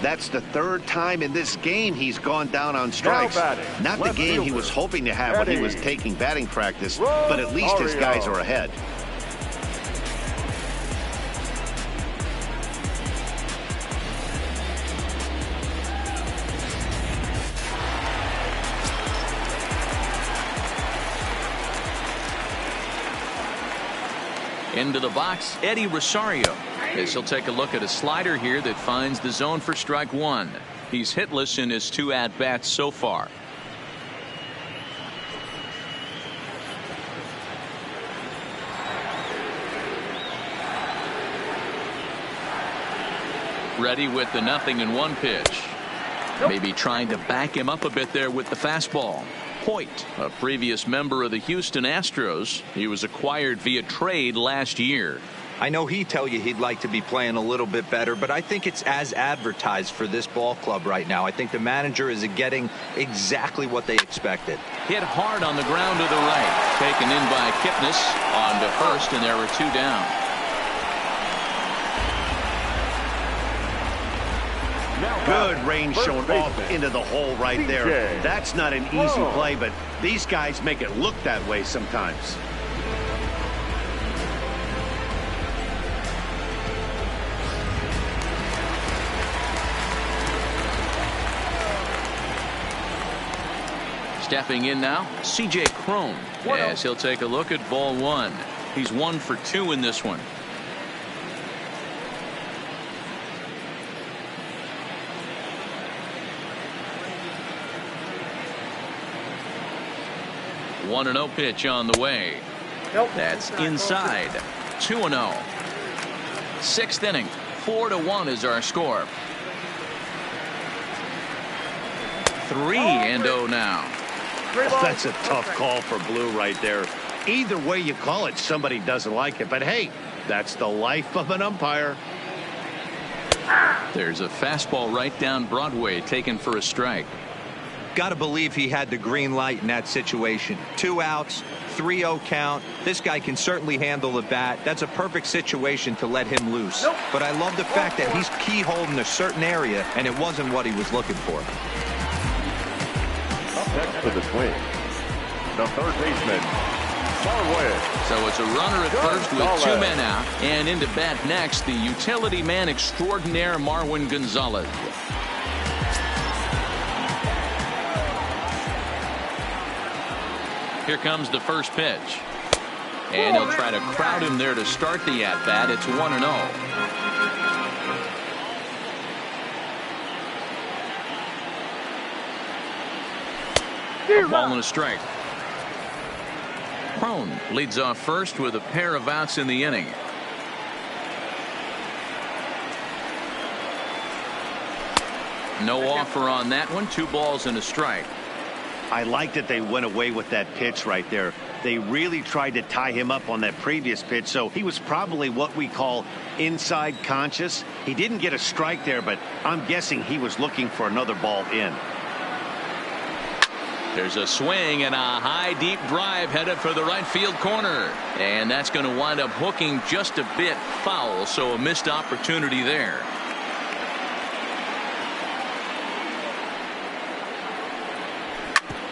That's the 3rd time in this game he's gone down on strikes. Not the game he was hoping to have when he was taking batting practice, but at least his guys are ahead. Into the box, Eddie Rosario, as he'll take a look at a slider here that finds the zone for strike one. He's hitless in his 2 at-bats so far. Ready with the 0-1 pitch. Maybe trying to back him up a bit there with the fastball. Hoyt, a previous member of the Houston Astros. He was acquired via trade last year. I know he'd tell you he'd like to be playing a little bit better, but I think it's as advertised for this ball club right now. I think the manager is getting exactly what they expected. Hit hard on the ground to the right. Taken in by Kipnis on to first, and there were 2 down. Good range shown off into the hole right there. That's not an easy play, but these guys make it look that way sometimes. Stepping in now, C.J. Cron, as he'll take a look at ball 1. He's 1 for 2 in this one. One 1-0 pitch on the way. That's inside. 2-0. 6th inning. 4-1 is our score. 3-0 now. That's a tough call for Blue right there. Either way you call it, somebody doesn't like it. But hey, that's the life of an umpire. There's a fastball right down Broadway taken for a strike. Got to believe he had the green light in that situation. 2 outs, 3-0 count. This guy can certainly handle the bat. That's a perfect situation to let him loose. But I love the fact that he's keyholding a certain area, and it wasn't what he was looking for. Up next for the Twins, the third baseman, Marwin. So it's a runner at first with 2 men out, and into bat next, the utility man extraordinaire Marwin Gonzalez. Here comes the first pitch. And he'll try to crowd him there to start the at-bat. It's 1-0. A ball and a strike. Cron leads off first with a pair of outs in the inning. No offer on that one. 2 balls and a strike. I like that they went away with that pitch right there. They really tried to tie him up on that previous pitch, so he was probably what we call inside conscious. He didn't get a strike there, but I'm guessing he was looking for another ball in. There's a swing and a high deep drive headed for the right field corner, and that's going to wind up hooking just a bit foul, so a missed opportunity there.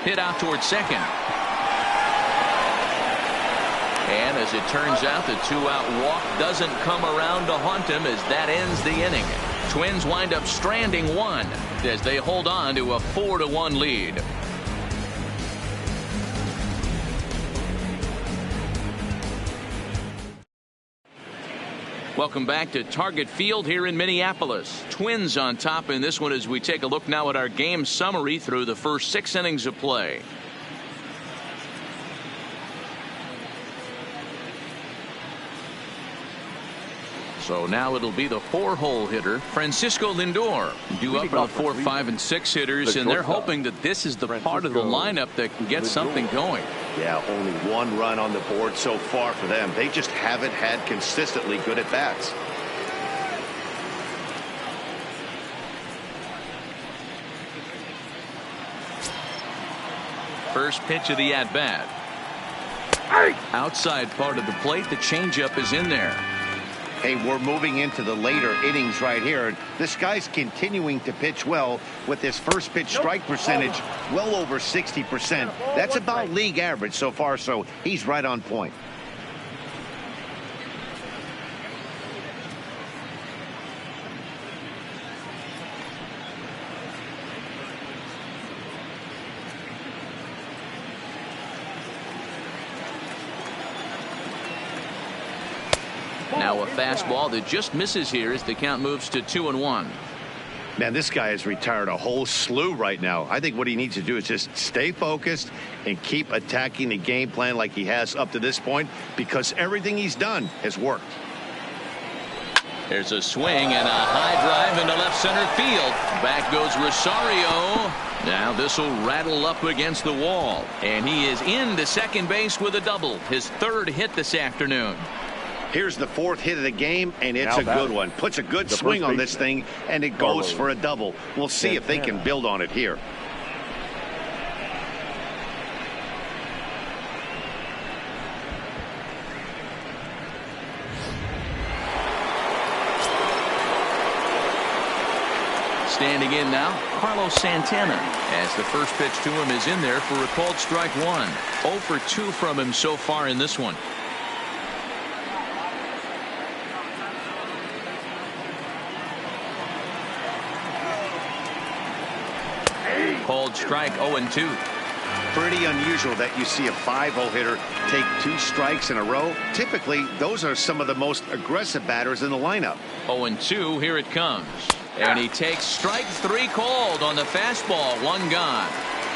Hit out towards second. And as it turns out, the 2-out walk doesn't come around to haunt him as that ends the inning. Twins wind up stranding 1 as they hold on to a 4-1 lead. Welcome back to Target Field here in Minneapolis. Twins on top in this one as we take a look now at our game summary through the first 6 innings of play. So now it'll be the 4-hole hitter, Francisco Lindor, due up for the 4, 5, and 6 hitters, and they're hoping that this is the part of the lineup that can get something going. Yeah, only 1 run on the board so far for them. They just haven't had consistently good at bats. First pitch of the at bat. Outside part of the plate, the changeup is in there. Hey, we're moving into the later innings right here. This guy's continuing to pitch well with his first pitch strike percentage well over 60%. That's about league average so far, so he's right on point. Now a fastball that just misses here as the count moves to 2-1. Man, this guy has retired a whole slew right now. I think what he needs to do is just stay focused and keep attacking the game plan like he has up to this point, because everything he's done has worked. There's a swing and a high drive into left center field. Back goes Rosario. Now this will rattle up against the wall. And he is into second base with a double. His third hit this afternoon. Here's the fourth hit of the game, and it's a good one. Puts a good swing on this thing, and it goes for a double. We'll see if they can build on it here. Standing in now, Carlos Santana, as the first pitch to him is in there for a called strike one. 0 for 2 from him so far in this one. Called strike 0-2. Pretty unusual that you see a 5-0 hitter take 2 strikes in a row. Typically, those are some of the most aggressive batters in the lineup. 0-2, here it comes. And he takes strike 3 called on the fastball. 1 gone.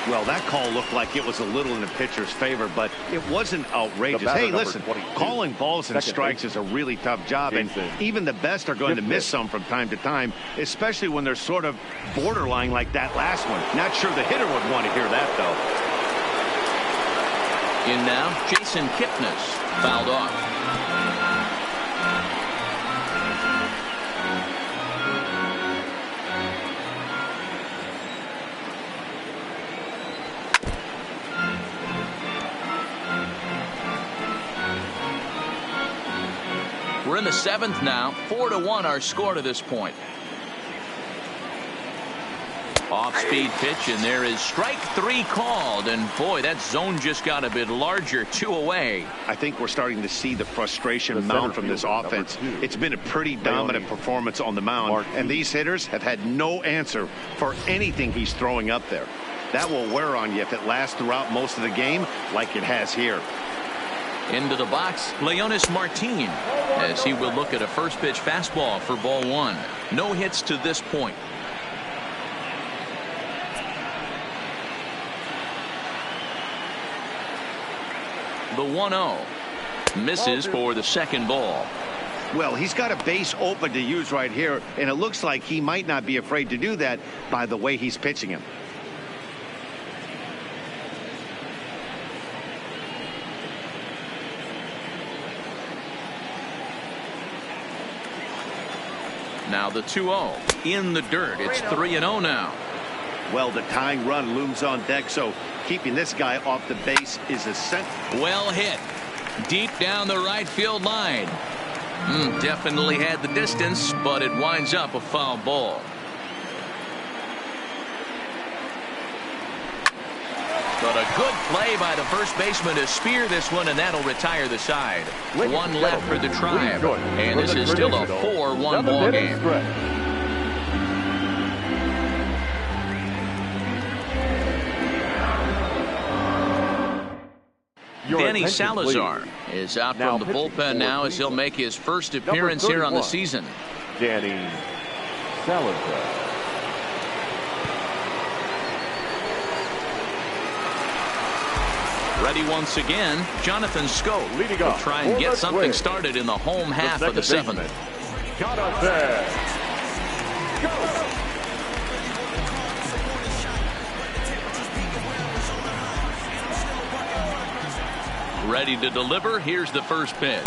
Well, that call looked like it was a little in the pitcher's favor, but it wasn't outrageous. Hey, listen, calling balls and strikes is a really tough job, and even the best are going to miss some from time to time, especially when they're sort of borderline like that last one. Not sure the hitter would want to hear that, though. In now, Jason Kipnis, fouled off. We're in the 7th now. 4-1 our score to this point. Off-speed pitch, and there is strike 3 called. And boy, that zone just got a bit larger. 2 away. I think we're starting to see the frustration mount from this offense. It's been a pretty dominant performance on the mound, and these hitters have had no answer for anything he's throwing up there. That will wear on you if it lasts throughout most of the game like it has here. Into the box, Leonis Martin, as he will look at a first pitch fastball for ball 1. No hits to this point. The 1-0 misses for the second ball. Well, he's got a base open to use right here, and it looks like he might not be afraid to do that by the way he's pitching him. Now the 2-0 in the dirt. It's 3-0 now. Well, the tying run looms on deck, so keeping this guy off the base is essential. Well hit. Deep down the right field line. Definitely had the distance, but it winds up a foul ball. But a good play by the first baseman to spear this one, and that'll retire the side. 1 left for the Tribe, and this is still a 4-1 ball game. Danny Salazar is out from the bullpen now as he'll make his first appearance here on the season. Danny Salazar. Ready once again, Jonathan Schoop will try and get something started in the home half of the 7th. Ready to deliver. Here's the first pitch.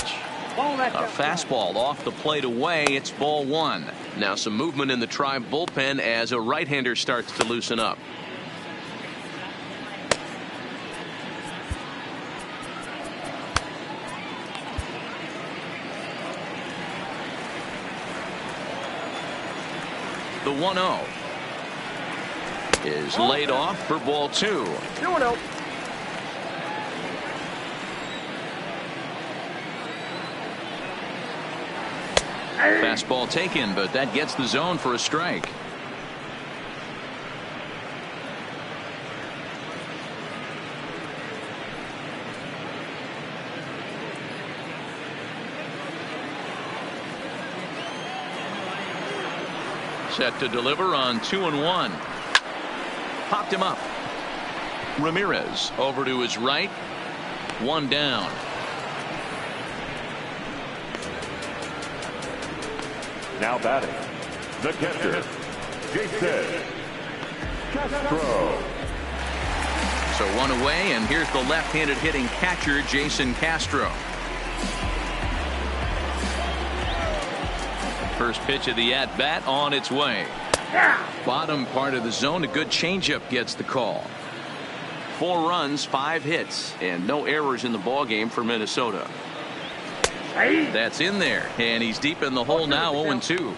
A fastball off the plate away. It's ball 1. Now some movement in the Tribe bullpen as a right-hander starts to loosen up. The 1-0 is laid off for ball 2. 2-0. Fastball taken, but that gets the zone for a strike. Set to deliver on 2-1. Popped him up. Ramirez over to his right. One down. Now batting, the catcher, Jason Castro. So one away, and here's the left-handed hitting catcher, Jason Castro. First pitch of the at-bat on its way. Bottom part of the zone, a good changeup gets the call. 4 runs, 5 hits, and no errors in the ballgame for Minnesota. That's in there, and he's deep in the hole now, 0-2.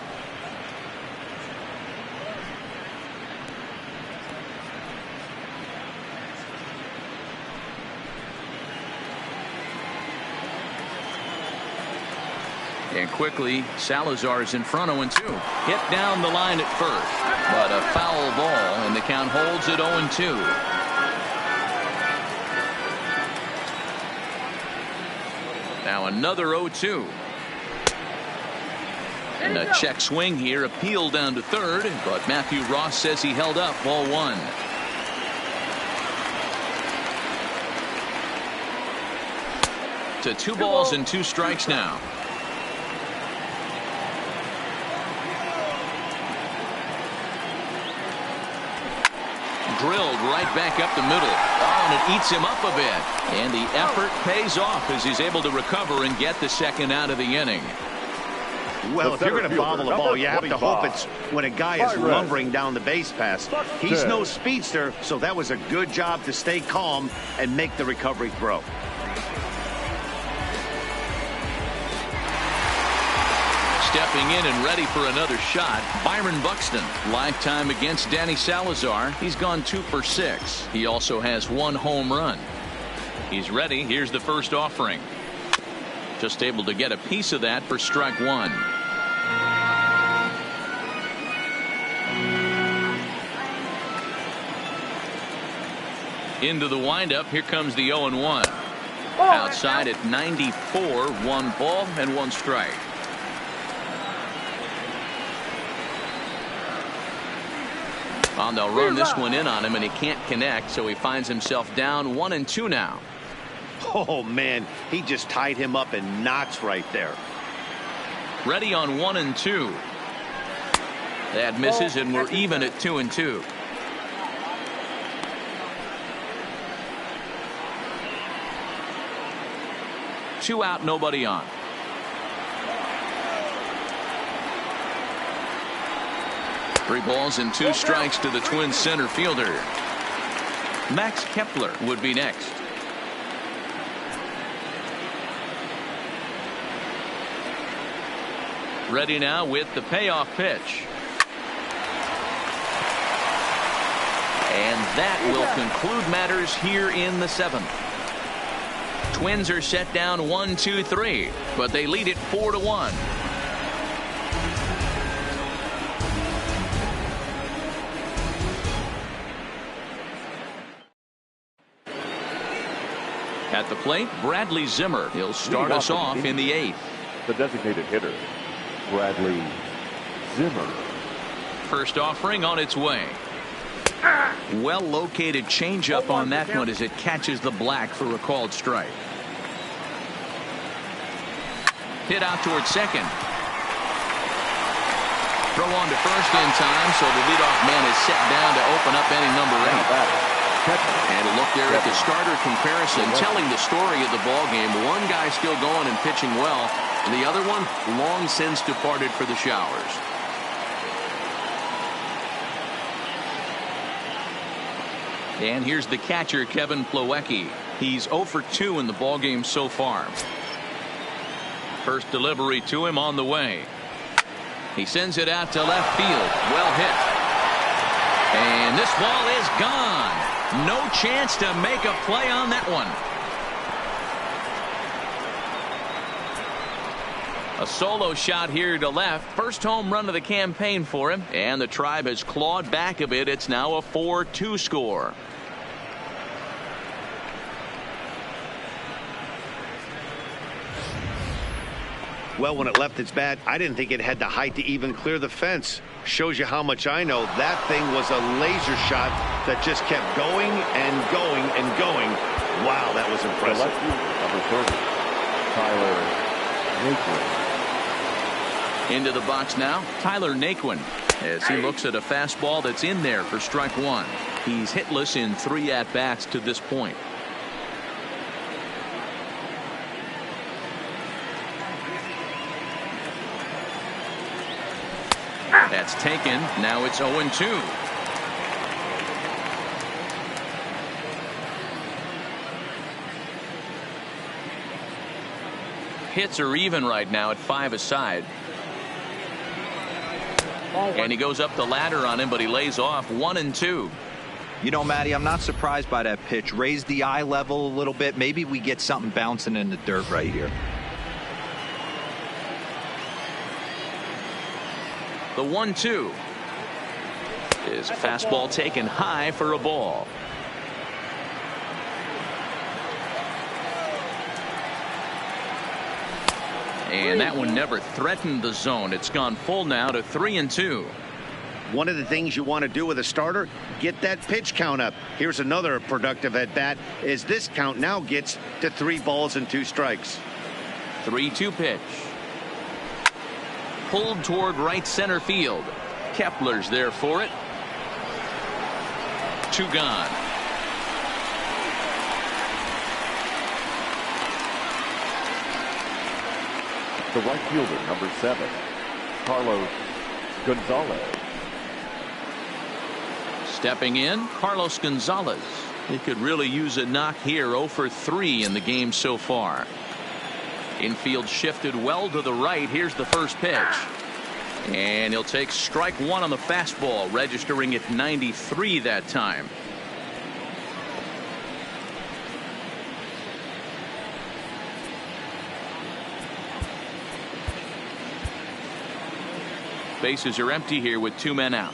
And quickly, Salazar's in front, 0-2. Hit down the line at first, but a foul ball, and the count holds at 0-2. Now another 0-2. And a check swing here, appeal down to third, but Matthew Ross says he held up, ball 1. To 2 balls and 2 strikes now. Drilled right back up the middle. Oh, and it eats him up a bit. And the effort pays off as he's able to recover and get the second out of the inning. Well, if you're going to bobble the ball, you have to hope it's when a guy is lumbering down the base pass. He's no speedster, so that was a good job to stay calm and make the recovery throw. Stepping in and ready for another shot, Byron Buxton. Lifetime against Danny Salazar. He's gone 2 for 6. He also has 1 home run. He's ready. Here's the first offering. Just able to get a piece of that for strike 1. Into the windup. Here comes the 0-1. Outside at 94. 1 ball and 1 strike. Well, they'll run this one in on him, and he can't connect, so he finds himself down 1-2 now. Oh, man, he just tied him up in knots right there. Ready on 1-2. That misses, and we're even at 2-2. Two out, nobody on. Three balls and 2 strikes to the Twins center fielder. Max Kepler would be next. Ready now with the payoff pitch. And that will conclude matters here in the 7th. Twins are set down 1-2-3, but they lead it 4-1. At the plate, Bradley Zimmer. He'll start us off in the 8th. The designated hitter, Bradley Zimmer. First offering on its way. Well located changeup on that one as it catches the black for a called strike. Hit out towards second. Throw on to first in time, so the leadoff man is set down to open up inning number 8. And a look there at the starter comparison, telling the story of the ball game. One guy still going and pitching well, and the other one long since departed for the showers. And here's the catcher, Kevin Plawecki. He's 0 for 2 in the ball game so far. First delivery to him on the way. He sends it out to left field. Well hit. And this ball is gone. No chance to make a play on that one. A solo shot here to left. First home run of the campaign for him. And the Tribe has clawed back a bit. It's now a 4-2 score. Well, when it left its bat, I didn't think it had the height to even clear the fence. Shows you how much I know. That thing was a laser shot that just kept going and going and going. Wow, that was impressive. Number 30, Tyler Naquin. Into the box now, Tyler Naquin, as he looks at a fastball that's in there for strike one. He's hitless in 3 at-bats to this point. That's taken. Now it's 0-2. Hits are even right now at 5 aside. And he goes up the ladder on him, but he lays off 1-2. You know, Matty, I'm not surprised by that pitch. Raise the eye level a little bit. Maybe we get something bouncing in the dirt right here. The 1-2 is fastball taken high for a ball. And that one never threatened the zone. It's gone full now to 3-2. One of the things you want to do with a starter, get that pitch count up. Here's another productive at bat, as this count now gets to 3 balls and 2 strikes. 3-2 pitch. Pulled toward right center field. Kepler's there for it. 2 gone. The right fielder, number 7, Carlos Gonzalez. Stepping in, Carlos Gonzalez. He could really use a knock here. 0 for 3 in the game so far. Infield shifted well to the right. Here's the first pitch. And he'll take strike 1 on the fastball, registering at 93 that time. Bases are empty here with 2 men out.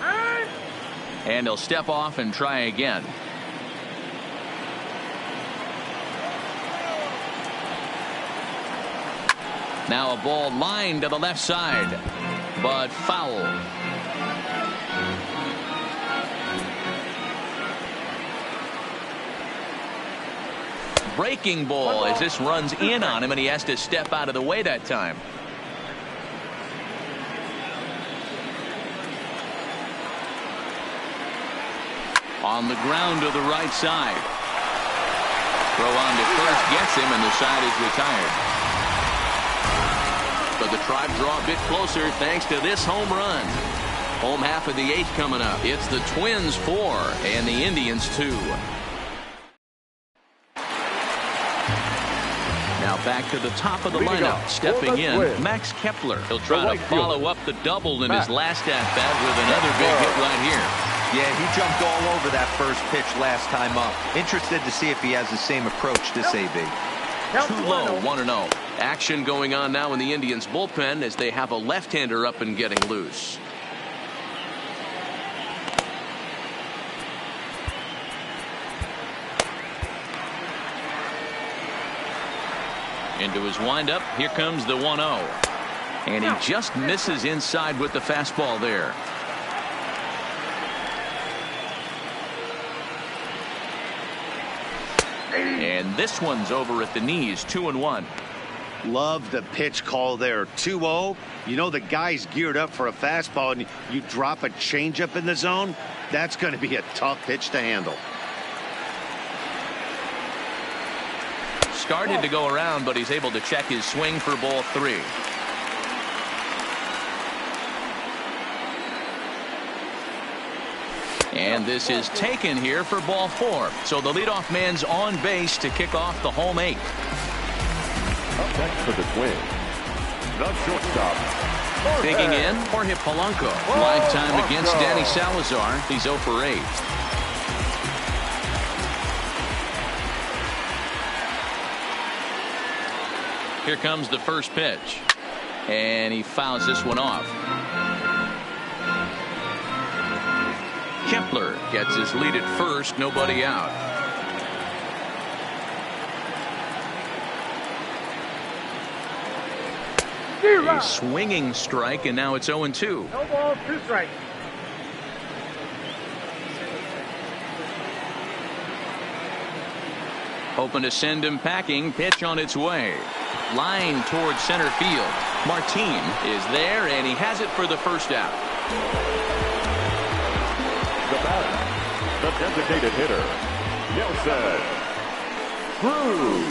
And he'll step off and try again. Now a ball lined to the left side, but foul. Breaking ball as this runs in on him, and he has to step out of the way that time. On the ground to the right side. Throw on to first gets him, and the side is retired. But the Tribe draw a bit closer thanks to this home run. Home half of the 8th coming up. It's the Twins 4 and the Indians 2. Now back to the top of the lineup. Stepping in, Max Kepler. He'll try to follow up the double in his last at-bat with another big hit right here. Yeah, he jumped all over that first pitch last time up. Interested to see if he has the same approach this AB. Too low, 1-0. Action going on now in the Indians bullpen as they have a left-hander up and getting loose. Into his windup. Here comes the 1-0. And he just misses inside with the fastball there. And this one's over at the knees. 2-1. Love the pitch call there. 2-0. You know the guy's geared up for a fastball, and you drop a changeup in the zone. That's going to be a tough pitch to handle. Started to go around, but he's able to check his swing for ball 3. And this is taken here for ball 4. So the leadoff man's on base to kick off the home 8th. Up next for the Twins, the shortstop. Digging in, Jorge Polanco. Lifetime against Danny Salazar. He's 0 for 8. Here comes the first pitch. And he fouls this one off. Kepler gets his lead at first, nobody out. A swinging strike, and now it's 0-2. No ball, 2 strikes. Hoping to send him packing. Pitch on its way. Line towards center field. Martin is there, and he has it for the first out. The batter, the designated hitter, Nelson Cruz.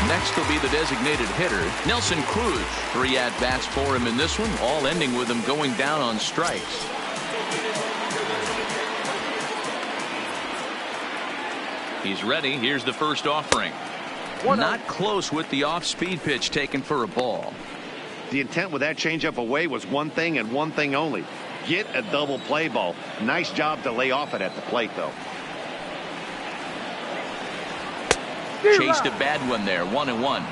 Next will be the designated hitter, Nelson Cruz. 3 at-bats for him in this one, all ending with him going down on strikes. He's ready. Here's the first offering. Not close with the off-speed pitch taken for a ball. The intent with that changeup away was one thing and one thing only. Get a double play ball. Nice job to lay off it at the plate, though. Chased a bad one there. 1-1.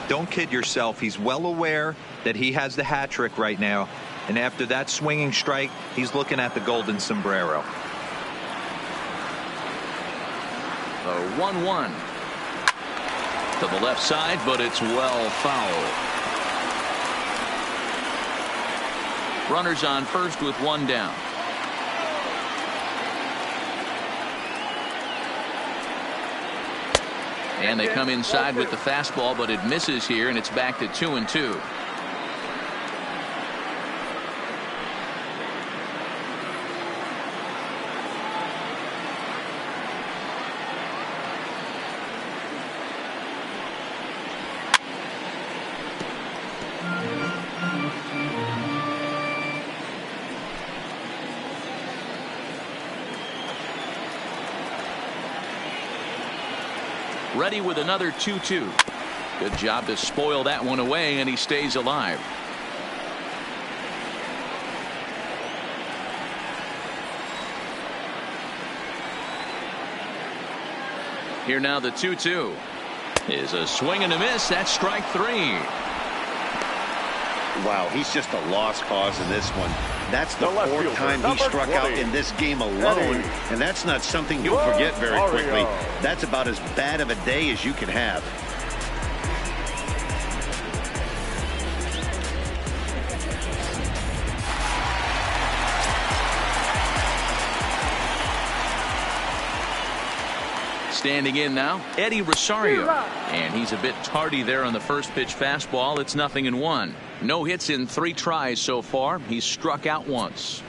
Don't kid yourself. He's well aware that he has the hat trick right now. And after that swinging strike, he's looking at the golden sombrero. 1-1. To the left side, but it's well foul. Runners on first with 1 down. And they come inside with the fastball, but it misses here, and it's back to 2-2. Ready with another 2-2. Good job to spoil that one away, and he stays alive. Here now the 2-2 is a swing and a miss. That's strike 3. Wow, he's just a lost cause in this one. That's the left 4th fielder, time he number struck 20. out in this game alone, and that's not something you'll forget very quickly. That's about as bad of a day as you can have. Standing in now, Eddie Rosario. And he's a bit tardy there on the first pitch fastball. It's 0-1. No hits in 3 tries so far. He's struck out once.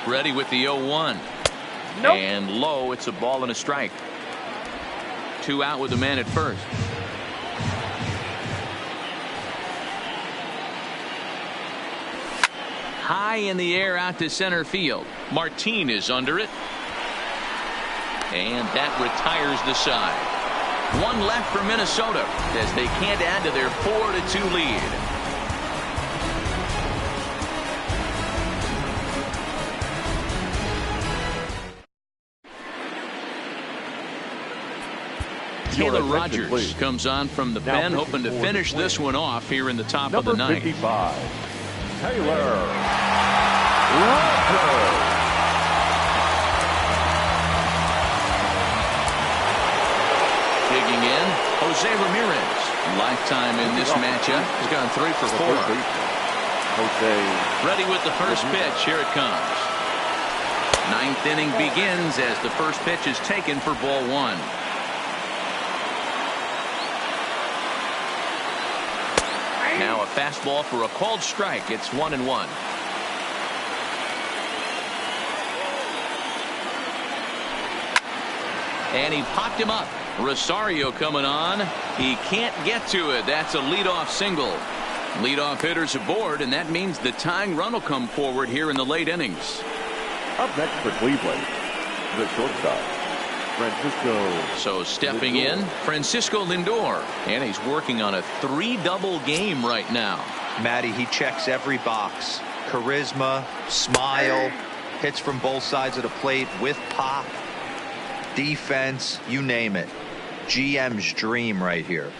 Ready with the 0-1. Nope. And low. It's a ball and a strike. 2 out with the man at first. High in the air out to center field. Martin is under it. And that retires the side. 1 left for Minnesota as they can't add to their 4-2 lead. Taylor Rogers comes on from the pen, hoping to finish this one off here in the top of the 9th. 55, Taylor Rogers. Digging in, Jose Ramirez. Lifetime in this matchup. He's gone 3 for 4. Jose. Ready with the first pitch. Here it comes. 9th inning begins as the first pitch is taken for ball 1. Now a fastball for a called strike. It's 1-1. And he popped him up. Rosario coming on. He can't get to it. That's a leadoff single. Leadoff hitters aboard, and that means the tying run will come forward here in the late innings. Up next for Cleveland, the shortstop, Francisco. So stepping in, Francisco Lindor. And he's working on a 3-double game right now. Matty, he checks every box. Charisma, smile, hits from both sides of the plate with pop, defense, you name it. GM's dream right here.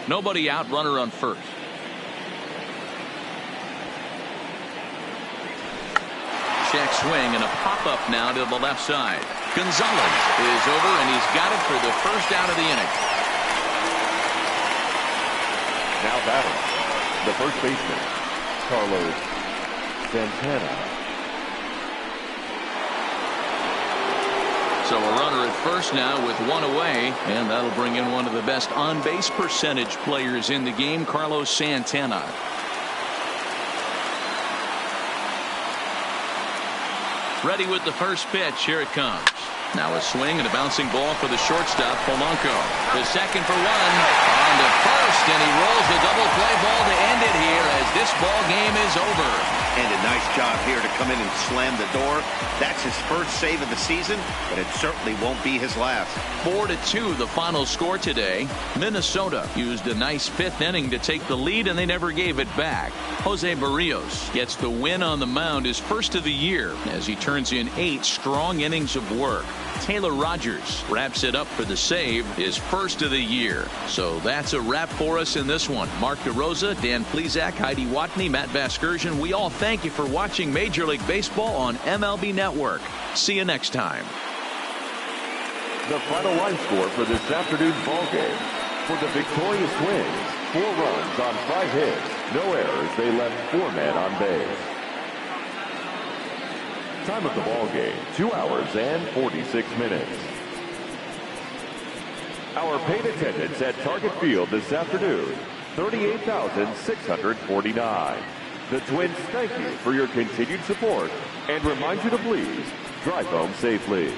Nobody out, runner on first. Check swing and a pop-up now to the left side. Gonzalez is over, and he's got it for the first out of the inning. Now batting, the first baseman, Carlos Santana. So a runner at first now with one away, and that'll bring in one of the best on-base percentage players in the game, Carlos Santana. Ready with the first pitch. Here it comes. Now a swing and a bouncing ball for the shortstop, Polanco. The second for one. On to first, and he rolls the double play ball to end it here as this ball game is over. And a nice job here to come in and slam the door. That's his first save of the season, but it certainly won't be his last. 4-2 the final score today. Minnesota used a nice fifth inning to take the lead, and they never gave it back. Jose Barrios gets the win on the mound, his first of the year, as he turns in 8 strong innings of work. Taylor Rogers wraps it up for the save, his first of the year. So that's a wrap for us in this one. Mark DeRosa, Dan Plesac, Heidi Watney, Matt Vasgersian, we all thank you for watching Major League Baseball on MLB Network. See you next time. The final line score for this afternoon's ball game. For the victorious Twins, 4 runs on 5 hits, no errors. They left 4 men on base. Time of the ball game, 2 hours and 46 minutes. Our paid attendance at Target Field this afternoon, 38,649. The Twins thank you for your continued support and remind you to please drive home safely.